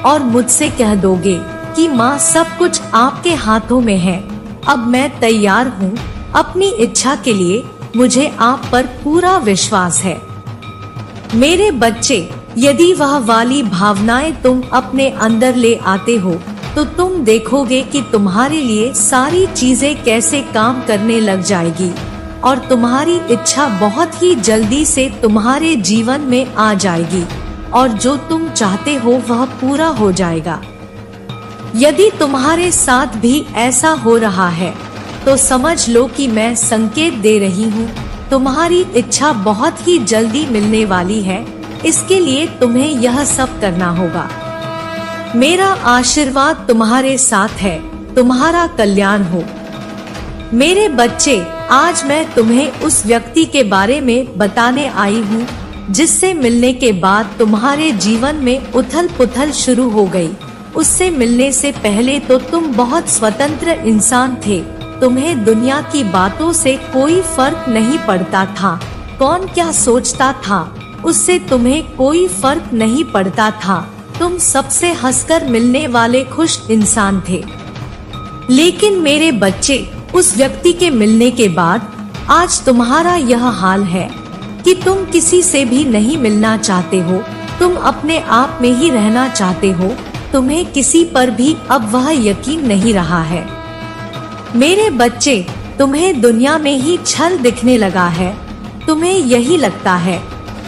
और मुझसे कह दोगे कि माँ, सब कुछ आपके हाथों में है, अब मैं तैयार हूँ अपनी इच्छा के लिए, मुझे आप पर पूरा विश्वास है। मेरे बच्चे, यदि वह वाली भावनाएं तुम अपने अंदर ले आते हो, तो तुम देखोगे कि तुम्हारे लिए सारी चीजें कैसे काम करने लग जाएगी और तुम्हारी इच्छा बहुत ही जल्दी से तुम्हारे जीवन में आ जाएगी और जो तुम चाहते हो वह पूरा हो जाएगा। यदि तुम्हारे साथ भी ऐसा हो रहा है, तो समझ लो कि मैं संकेत दे रही हूँ, तुम्हारी इच्छा बहुत ही जल्दी मिलने वाली है। इसके लिए तुम्हें यह सब करना होगा। मेरा आशीर्वाद तुम्हारे साथ है, तुम्हारा कल्याण हो। मेरे बच्चे, आज मैं तुम्हें उस व्यक्ति के बारे में बताने आई हूँ जिससे मिलने के बाद तुम्हारे जीवन में उथल पुथल शुरू हो गई। उससे मिलने से पहले तो तुम बहुत स्वतंत्र इंसान थे, तुम्हें दुनिया की बातों से कोई फर्क नहीं पड़ता था, कौन क्या सोचता था उससे तुम्हें कोई फर्क नहीं पड़ता था। तुम सबसे हंसकर मिलने वाले खुश इंसान थे। लेकिन मेरे बच्चे, उस व्यक्ति के मिलने के बाद आज तुम्हारा यह हाल है कि तुम किसी से भी नहीं मिलना चाहते हो, तुम अपने आप में ही रहना चाहते हो, तुम्हें किसी पर भी अब वह यकीन नहीं रहा है। मेरे बच्चे, तुम्हें दुनिया में ही छल दिखने लगा है। तुम्हें यही लगता है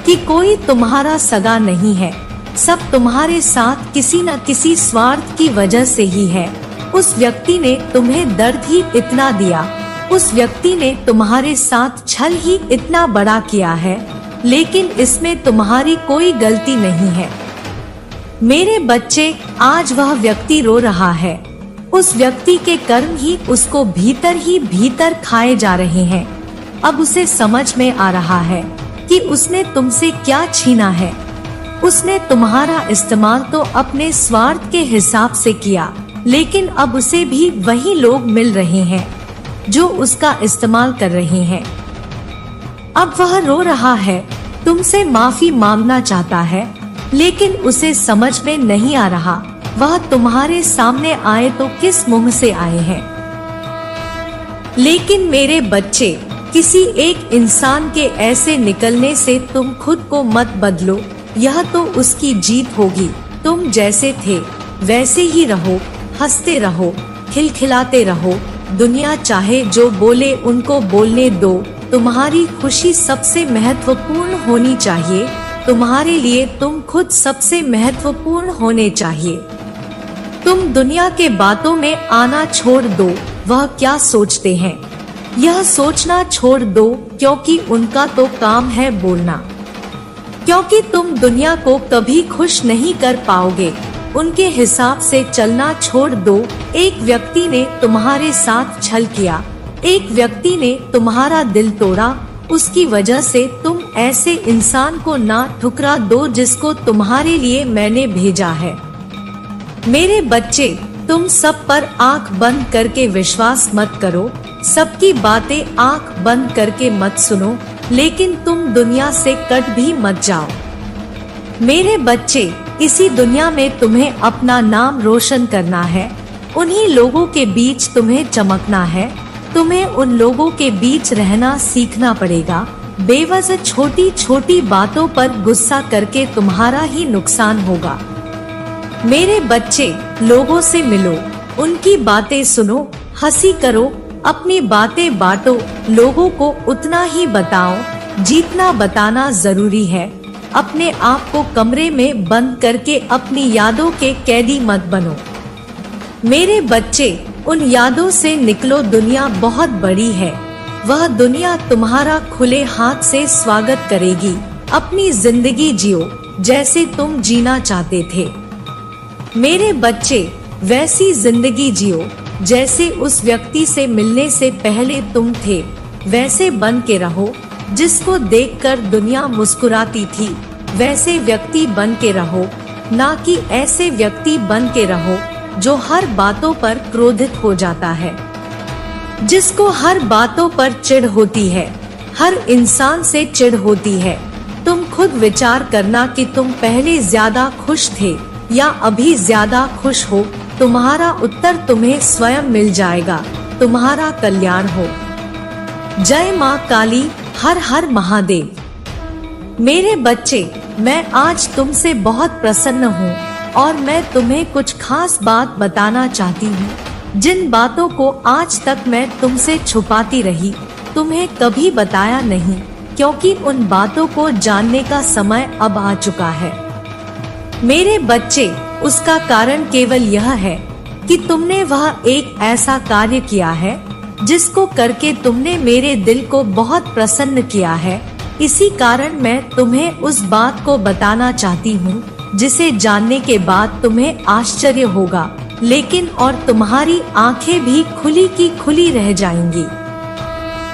कि कोई तुम्हारा सगा नहीं है, सब तुम्हारे साथ किसी न किसी स्वार्थ की वजह से ही है। उस व्यक्ति ने तुम्हें दर्द ही इतना दिया, उस व्यक्ति ने तुम्हारे साथ छल ही इतना बड़ा किया है, लेकिन इसमें तुम्हारी कोई गलती नहीं है। मेरे बच्चे, आज वह व्यक्ति रो रहा है। उस व्यक्ति के कर्म ही उसको भीतर ही भीतर खाए जा रहे हैं। अब उसे समझ में आ रहा है कि उसने तुमसे क्या छीना है। उसने तुम्हारा इस्तेमाल तो अपने स्वार्थ के हिसाब से किया, लेकिन अब उसे भी वही लोग मिल रहे हैं जो उसका इस्तेमाल कर रहे हैं। अब वह रो रहा है, तुमसे माफी मांगना चाहता है, लेकिन उसे समझ में नहीं आ रहा वह तुम्हारे सामने आए तो किस मुंह से आए हैं। लेकिन मेरे बच्चे, किसी एक इंसान के ऐसे निकलने से तुम खुद को मत बदलो, यह तो उसकी जीत होगी। तुम जैसे थे वैसे ही रहो, हंसते रहो, खिलखिलाते रहो। दुनिया चाहे जो बोले उनको बोलने दो। तुम्हारी खुशी सबसे महत्वपूर्ण होनी चाहिए। तुम्हारे लिए तुम खुद सबसे महत्वपूर्ण होने चाहिए। तुम दुनिया के बातों में आना छोड़ दो, वह क्या सोचते हैं यह सोचना छोड़ दो, क्योंकि उनका तो काम है बोलना। क्योंकि तुम दुनिया को कभी खुश नहीं कर पाओगे। उनके हिसाब से चलना छोड़ दो। एक व्यक्ति ने तुम्हारे साथ छल किया, एक व्यक्ति ने तुम्हारा दिल तोड़ा, उसकी वजह से तुम ऐसे इंसान को ना ठुकरा दो जिसको तुम्हारे लिए मैंने भेजा है। मेरे बच्चे, तुम सब पर आंख बंद करके विश्वास मत करो, सबकी बातें आंख बंद करके मत सुनो, लेकिन तुम दुनिया से कट भी मत जाओ। मेरे बच्चे, इसी दुनिया में तुम्हें अपना नाम रोशन करना है। उन्हीं लोगों के बीच तुम्हें चमकना है। तुम्हें उन लोगों के बीच रहना सीखना पड़ेगा। बेवजह छोटी छोटी बातों पर गुस्सा करके तुम्हारा ही नुकसान होगा। मेरे बच्चे, लोगों से मिलो, उनकी बातें सुनो, हंसी करो, अपनी बातें बांटो, लोगों को उतना ही बताओ जितना बताना जरूरी है। अपने आप को कमरे में बंद करके अपनी यादों के कैदी मत बनो। मेरे बच्चे, उन यादों से निकलो। दुनिया बहुत बड़ी है, वह दुनिया तुम्हारा खुले हाथ से स्वागत करेगी। अपनी जिंदगी जियो जैसे तुम जीना चाहते थे। मेरे बच्चे, वैसी जिंदगी जियो जैसे उस व्यक्ति से मिलने से पहले तुम थे। वैसे बन के रहो जिसको देखकर दुनिया मुस्कुराती थी। वैसे व्यक्ति बन के रहो, ना कि ऐसे व्यक्ति बन के रहो जो हर बातों पर क्रोधित हो जाता है, जिसको हर बातों पर चिढ़ होती है, हर इंसान से चिढ़ होती है। तुम खुद विचार करना कि तुम पहले ज्यादा खुश थे या अभी ज्यादा खुश हो। तुम्हारा उत्तर तुम्हें स्वयं मिल जाएगा। तुम्हारा कल्याण हो। जय माँ काली, हर हर महादेव। मेरे बच्चे, मैं आज तुमसे बहुत प्रसन्न हूँ और मैं तुम्हें कुछ खास बात बताना चाहती हूँ। जिन बातों को आज तक मैं तुमसे छुपाती रही, तुम्हें कभी बताया नहीं, क्योंकि उन बातों को जानने का समय अब आ चुका है। मेरे बच्चे, उसका कारण केवल यह है कि तुमने वह एक ऐसा कार्य किया है जिसको करके तुमने मेरे दिल को बहुत प्रसन्न किया है। इसी कारण मैं तुम्हें उस बात को बताना चाहती हूँ जिसे जानने के बाद तुम्हें आश्चर्य होगा, लेकिन और तुम्हारी आंखें भी खुली की खुली रह जाएंगी।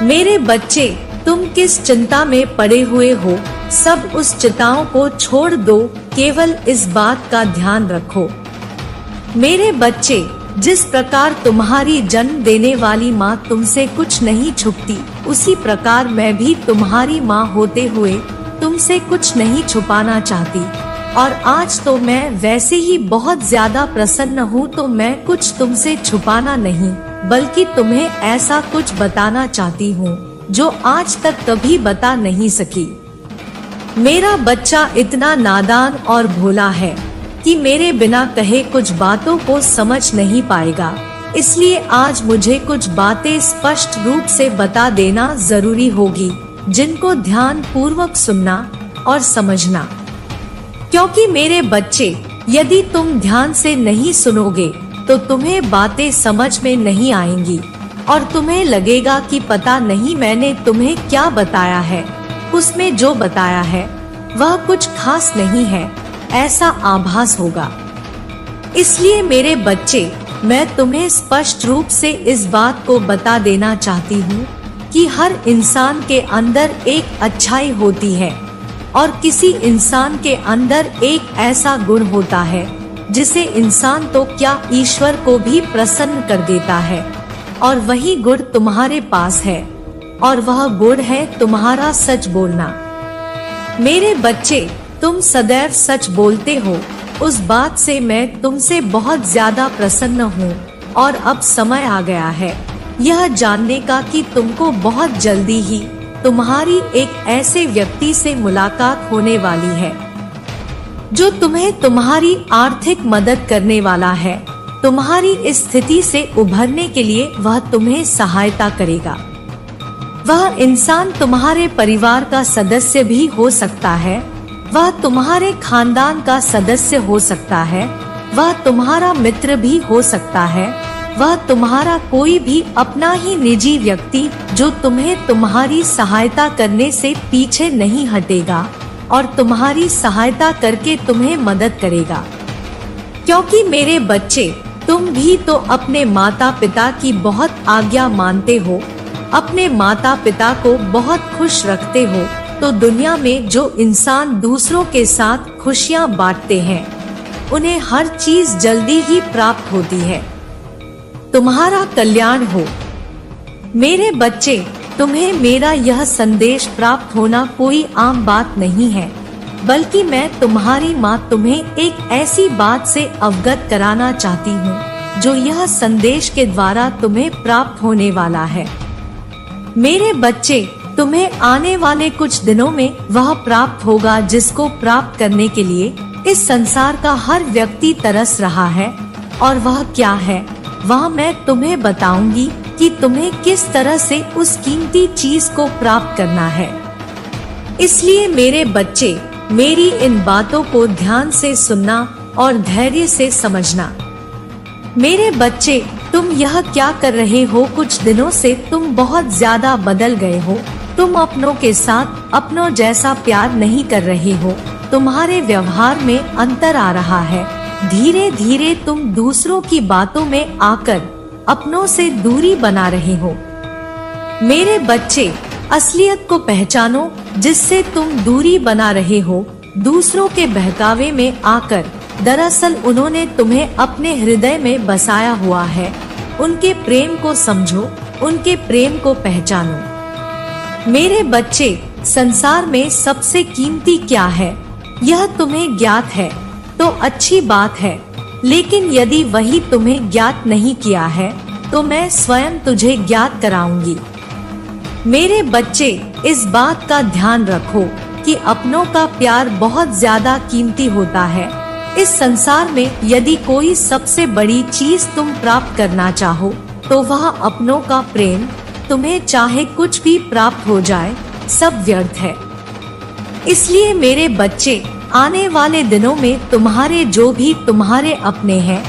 मेरे बच्चे, तुम किस चिंता में पड़े हुए हो, सब उस चिंताओं को छोड़ दो। केवल इस बात का ध्यान रखो। मेरे बच्चे, जिस प्रकार तुम्हारी जन्म देने वाली माँ तुमसे कुछ नहीं छुपती, उसी प्रकार मैं भी तुम्हारी माँ होते हुए तुमसे कुछ नहीं छुपाना चाहती। और आज तो मैं वैसे ही बहुत ज्यादा प्रसन्न हूँ, तो मैं कुछ तुमसे छुपाना नहीं, बल्कि तुम्हें ऐसा कुछ बताना चाहती हूँ जो आज तक कभी बता नहीं सकी। मेरा बच्चा इतना नादान और भोला है कि मेरे बिना कहे कुछ बातों को समझ नहीं पाएगा। इसलिए आज मुझे कुछ बातें स्पष्ट रूप से बता देना जरूरी होगी, जिनको ध्यान पूर्वक सुनना और समझना। क्योंकि मेरे बच्चे, यदि तुम ध्यान से नहीं सुनोगे तो तुम्हें बातें समझ में नहीं आएंगी और तुम्हें लगेगा कि पता नहीं मैंने तुम्हें क्या बताया है। उसमें जो बताया है वह कुछ खास नहीं है। ऐसा आभास होगा। इसलिए मेरे बच्चे, मैं तुम्हें स्पष्ट रूप से इस बात को बता देना चाहती हूँ कि हर इंसान के अंदर एक अच्छाई होती है और किसी इंसान के अंदर एक ऐसा गुण होता है जिसे इंसान तो क्या ईश्वर को भी प्रसन्न कर देता है, और वही गुण तुम्हारे पास है, और वह गुण है तुम्हारा सच बोलना। मेरे बच्चे, तुम सदैव सच बोलते हो, उस बात से मैं तुमसे बहुत ज्यादा प्रसन्न हूँ। और अब समय आ गया है यह जानने का कि तुमको बहुत जल्दी ही तुम्हारी एक ऐसे व्यक्ति से मुलाकात होने वाली है जो तुम्हें तुम्हारी आर्थिक मदद करने वाला है। तुम्हारी इस स्थिति से उभरने के लिए वह तुम्हें सहायता करेगा। वह इंसान तुम्हारे परिवार का सदस्य भी हो सकता है, वह तुम्हारे खानदान का सदस्य हो सकता है, वह तुम्हारा मित्र भी हो सकता है, वह तुम्हारा कोई भी अपना ही निजी व्यक्ति जो तुम्हें तुम्हारी सहायता करने से पीछे नहीं हटेगा और तुम्हारी सहायता करके तुम्हें मदद करेगा। क्योंकि मेरे बच्चे, तुम भी तो अपने माता पिता की बहुत आज्ञा मानते हो, अपने माता पिता को बहुत खुश रखते हो। तो दुनिया में जो इंसान दूसरों के साथ खुशियाँ बांटते हैं, उन्हें हर चीज जल्दी ही प्राप्त होती है। तुम्हारा कल्याण हो। मेरे बच्चे, तुम्हें मेरा यह संदेश प्राप्त होना कोई आम बात नहीं है, बल्कि मैं तुम्हारी माँ तुम्हें एक ऐसी बात से अवगत कराना चाहती हूँ जो यह संदेश के द्वारा तुम्हें प्राप्त होने वाला है। मेरे बच्चे, तुम्हें आने वाले कुछ दिनों में वह प्राप्त होगा जिसको प्राप्त करने के लिए इस संसार का हर व्यक्ति तरस रहा है। और वह क्या है, वह मैं तुम्हें बताऊंगी कि तुम्हें किस तरह से उस कीमती चीज को प्राप्त करना है। इसलिए मेरे बच्चे, मेरी इन बातों को ध्यान से सुनना और धैर्य से समझना। मेरे बच्चे, तुम यह क्या कर रहे हो? कुछ दिनों से तुम बहुत ज्यादा बदल गए हो। तुम अपनों के साथ अपनों जैसा प्यार नहीं कर रहे हो। तुम्हारे व्यवहार में अंतर आ रहा है। धीरे धीरे तुम दूसरों की बातों में आकर अपनों से दूरी बना रहे हो। मेरे बच्चे, असलियत को पहचानो जिससे तुम दूरी बना रहे हो दूसरों के बहकावे में आकर। दरअसल उन्होंने तुम्हें अपने हृदय में बसाया हुआ है। उनके प्रेम को समझो, उनके प्रेम को पहचानो। मेरे बच्चे, संसार में सबसे कीमती क्या है यह तुम्हें ज्ञात है तो अच्छी बात है, लेकिन यदि वही तुम्हें ज्ञात नहीं किया है तो मैं स्वयं तुझे ज्ञात कराऊंगी। मेरे बच्चे, इस बात का ध्यान रखो कि अपनों का प्यार बहुत ज्यादा कीमती होता है। इस संसार में यदि कोई सबसे बड़ी चीज तुम प्राप्त करना चाहो तो वह अपनों का प्रेम। तुम्हें चाहे कुछ भी प्राप्त हो जाए, सब व्यर्थ है। इसलिए मेरे बच्चे, आने वाले दिनों में तुम्हारे जो भी तुम्हारे अपने हैं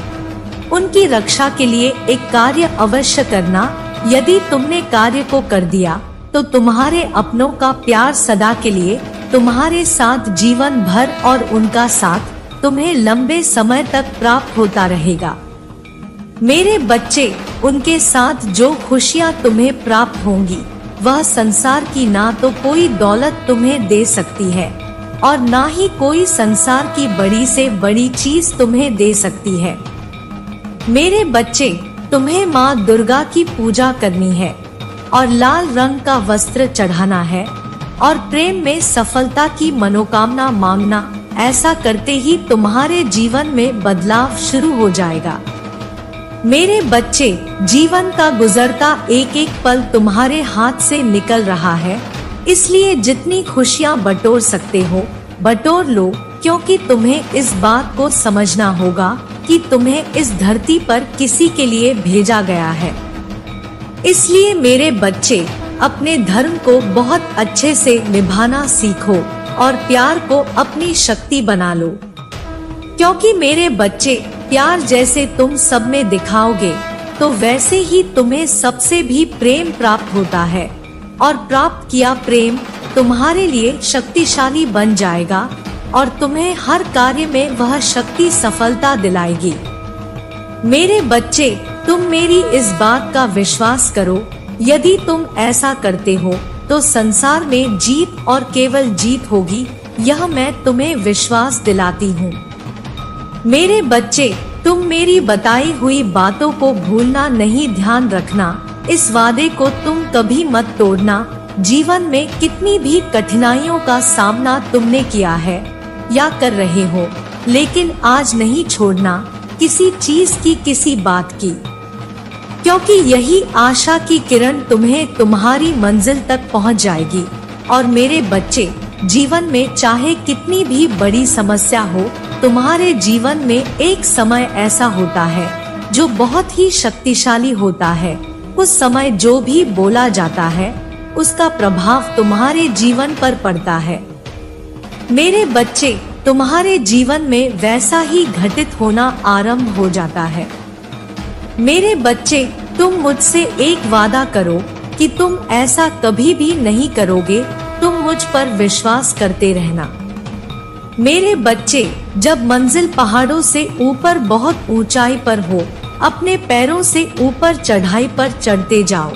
उनकी रक्षा के लिए एक कार्य अवश्य करना। यदि तुमने कार्य को कर दिया तो तुम्हारे अपनों का प्यार सदा के लिए तुम्हारे साथ जीवन भर और उनका साथ तुम्हें लंबे समय तक प्राप्त होता रहेगा। मेरे बच्चे, उनके साथ जो खुशियाँ तुम्हें प्राप्त होंगी वह संसार की ना तो कोई दौलत तुम्हें दे सकती है और ना ही कोई संसार की बड़ी से बड़ी चीज तुम्हें दे सकती है। मेरे बच्चे, तुम्हें माँ दुर्गा की पूजा करनी है और लाल रंग का वस्त्र चढ़ाना है और प्रेम में सफलता की मनोकामना मांगना। ऐसा करते ही तुम्हारे जीवन में बदलाव शुरू हो जाएगा। मेरे बच्चे, जीवन का गुजरता एक एक पल तुम्हारे हाथ से निकल रहा है, इसलिए जितनी खुशियाँ बटोर सकते हो बटोर लो, क्योंकि तुम्हें इस बात को समझना होगा कि तुम्हें इस धरती पर किसी के लिए भेजा गया है। इसलिए मेरे बच्चे, अपने धर्म को बहुत अच्छे से निभाना सीखो और प्यार को अपनी शक्ति बना लो। क्योंकि मेरे बच्चे, प्यार जैसे तुम सब में दिखाओगे तो वैसे ही तुम्हें सबसे भी प्रेम प्राप्त होता है और प्राप्त किया प्रेम तुम्हारे लिए शक्तिशाली बन जाएगा और तुम्हें हर कार्य में वह शक्ति सफलता दिलाएगी। मेरे बच्चे, तुम मेरी इस बात का विश्वास करो। यदि तुम ऐसा करते हो तो संसार में जीत और केवल जीत होगी, यह मैं तुम्हें विश्वास दिलाती हूँ। मेरे बच्चे, तुम मेरी बताई हुई बातों को भूलना नहीं, ध्यान रखना। इस वादे को तुम कभी मत तोड़ना। जीवन में कितनी भी कठिनाइयों का सामना तुमने किया है या कर रहे हो, लेकिन आज नहीं छोड़ना किसी चीज की, किसी बात की, क्योंकि यही आशा की किरण तुम्हें तुम्हारी मंजिल तक पहुंच जाएगी। और मेरे बच्चे, जीवन में चाहे कितनी भी बड़ी समस्या हो, तुम्हारे जीवन में एक समय ऐसा होता है जो बहुत ही शक्तिशाली होता है। उस समय जो भी बोला जाता है उसका प्रभाव तुम्हारे जीवन पर पड़ता है। मेरे बच्चे, तुम्हारे जीवन में वैसा ही घटित होना आरंभ हो जाता है। मेरे बच्चे, तुम मुझसे एक वादा करो कि तुम ऐसा कभी भी नहीं करोगे। तुम मुझ पर विश्वास करते रहना। मेरे बच्चे, जब मंजिल पहाड़ों से ऊपर बहुत ऊंचाई पर हो, अपने पैरों से ऊपर चढ़ाई पर चढ़ते जाओ,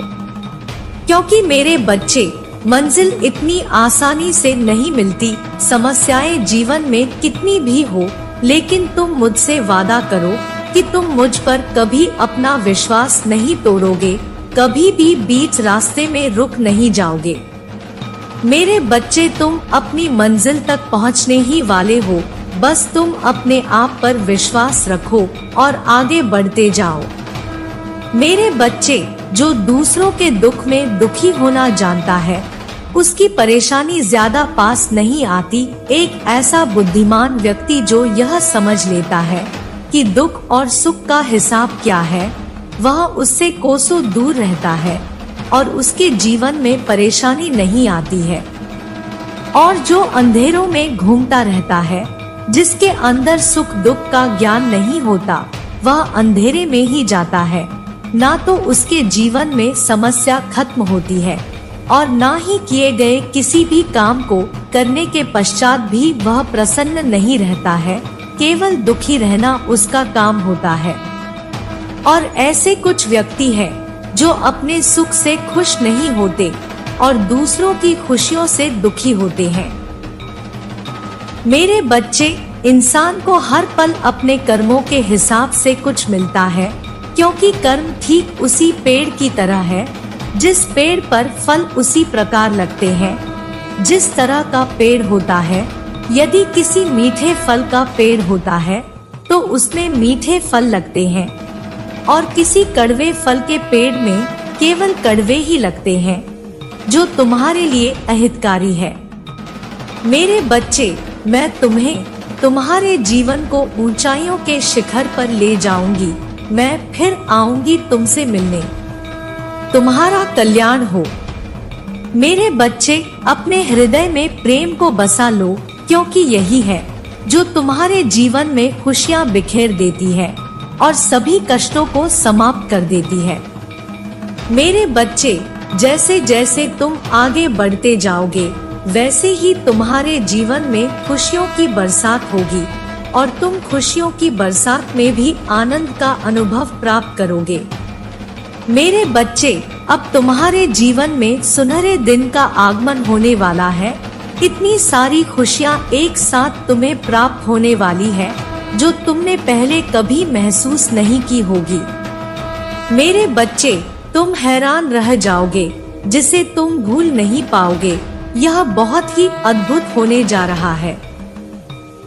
क्योंकि मेरे बच्चे, मंजिल इतनी आसानी से नहीं मिलती। समस्याएं जीवन में कितनी भी हो, लेकिन तुम मुझसे वादा करो कि तुम मुझ पर कभी अपना विश्वास नहीं तोड़ोगे, कभी भी बीच रास्ते में रुक नहीं जाओगे। मेरे बच्चे, तुम अपनी मंजिल तक पहुंचने ही वाले हो, बस तुम अपने आप पर विश्वास रखो और आगे बढ़ते जाओ। मेरे बच्चे, जो दूसरों के दुख में दुखी होना जानता है, उसकी परेशानी ज्यादा पास नहीं आती। एक ऐसा बुद्धिमान व्यक्ति जो यह समझ लेता है कि दुख और सुख का हिसाब क्या है, वह उससे कोसों दूर रहता है और उसके जीवन में परेशानी नहीं आती है। और जो अंधेरों में घूमता रहता है, जिसके अंदर सुख दुख का ज्ञान नहीं होता, वह अंधेरे में ही जाता है। ना तो उसके जीवन में समस्या खत्म होती है और ना ही किए गए किसी भी काम को करने के पश्चात भी वह प्रसन्न नहीं रहता है। केवल दुखी रहना उसका काम होता है। और ऐसे कुछ व्यक्ति हैं जो अपने सुख से खुश नहीं होते और दूसरों की खुशियों से दुखी होते हैं। मेरे बच्चे, इंसान को हर पल अपने कर्मों के हिसाब से कुछ मिलता है, क्योंकि कर्म ठीक उसी पेड़ की तरह है। जिस पेड़ पर फल उसी प्रकार लगते हैं जिस तरह का पेड़ होता है। यदि किसी मीठे फल का पेड़ होता है तो उसमें मीठे फल लगते हैं, और किसी कड़वे फल के पेड़ में केवल कड़वे ही लगते हैं, जो तुम्हारे लिए अहितकारी है। मेरे बच्चे, मैं तुम्हें तुम्हारे जीवन को ऊंचाइयों के शिखर पर ले जाऊंगी। मैं फिर आऊंगी तुमसे मिलने। तुम्हारा कल्याण हो। मेरे बच्चे, अपने हृदय में प्रेम को बसा लो, क्योंकि यही है जो तुम्हारे जीवन में खुशियां बिखेर देती है और सभी कष्टों को समाप्त कर देती है। मेरे बच्चे, जैसे जैसे तुम आगे बढ़ते जाओगे, वैसे ही तुम्हारे जीवन में खुशियों की बरसात होगी और तुम खुशियों की बरसात में भी आनंद का अनुभव प्राप्त करोगे। मेरे बच्चे, अब तुम्हारे जीवन में सुनहरे दिन का आगमन होने वाला है। इतनी सारी खुशियां एक साथ तुम्हें प्राप्त होने वाली है जो तुमने पहले कभी महसूस नहीं की होगी। मेरे बच्चे, तुम हैरान रह जाओगे, जिसे तुम भूल नहीं पाओगे। यह बहुत ही अद्भुत होने जा रहा है।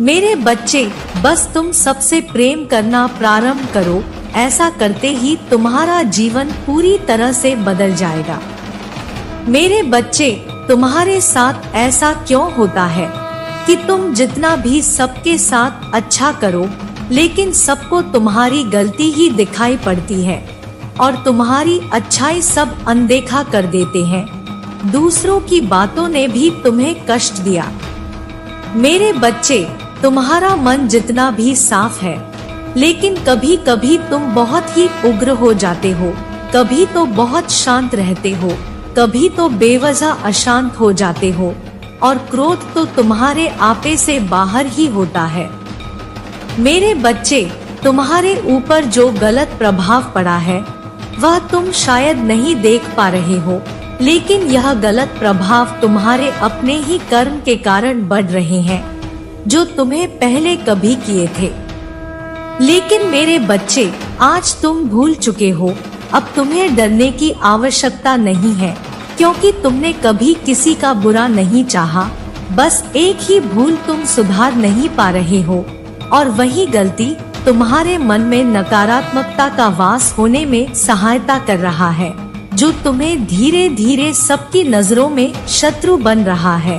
मेरे बच्चे, बस तुम सबसे प्रेम करना प्रारंभ करो। ऐसा करते ही तुम्हारा जीवन पूरी तरह से बदल जाएगा। मेरे बच्चे, तुम्हारे साथ ऐसा क्यों होता है कि तुम जितना भी सबके साथ अच्छा करो, लेकिन सबको तुम्हारी गलती ही दिखाई पड़ती है और तुम्हारी अच्छाई सब अनदेखा कर देते हैं। दूसरों की बातों ने भी तुम्हें कष्ट दिया। मेरे बच्चे, तुम्हारा मन जितना भी साफ है, लेकिन कभी कभी तुम बहुत ही उग्र हो जाते हो, कभी तो बहुत शांत रहते हो, कभी तो बेवजह अशांत हो जाते हो। और क्रोध तो तुम्हारे आपे से बाहर ही होता है। मेरे बच्चे, तुम्हारे ऊपर जो गलत प्रभाव पड़ा है वह तुम शायद नहीं देख पा रहे हो, लेकिन यह गलत प्रभाव तुम्हारे अपने ही कर्म के कारण बढ़ रहे हैं जो तुम्हें पहले कभी किए थे। लेकिन मेरे बच्चे, आज तुम भूल चुके हो। अब तुम्हें डरने की आवश्यकता नहीं है, क्योंकि तुमने कभी किसी का बुरा नहीं चाहा। बस एक ही भूल तुम सुधार नहीं पा रहे हो, और वही गलती तुम्हारे मन में नकारात्मकता का वास होने में सहायता कर रहा है, जो तुम्हें धीरे धीरे सबकी नजरों में शत्रु बन रहा है,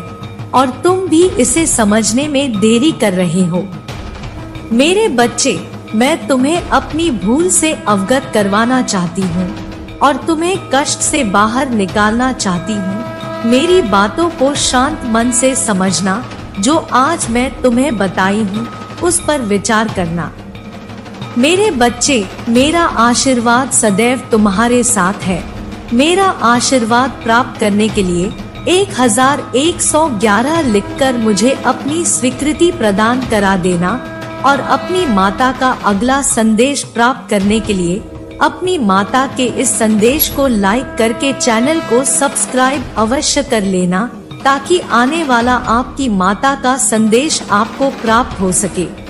और तुम भी इसे समझने में देरी कर रहे हो। मेरे बच्चे, मैं तुम्हें अपनी भूल से अवगत करवाना चाहती हूँ और तुम्हें कष्ट से बाहर निकालना चाहती हूँ। मेरी बातों को शांत मन से समझना। जो आज मैं तुम्हें बताई हूँ उस पर विचार करना। मेरे बच्चे, मेरा आशीर्वाद सदैव तुम्हारे साथ है। मेरा आशीर्वाद प्राप्त करने के लिए 1111 लिखकर मुझे अपनी स्वीकृति प्रदान करा देना, और अपनी माता का अगला संदेश प्राप्त करने के लिए अपनी माता के इस संदेश को लाइक करके चैनल को सब्सक्राइब अवश्य कर लेना, ताकि आने वाला आपकी माता का संदेश आपको प्राप्त हो सके।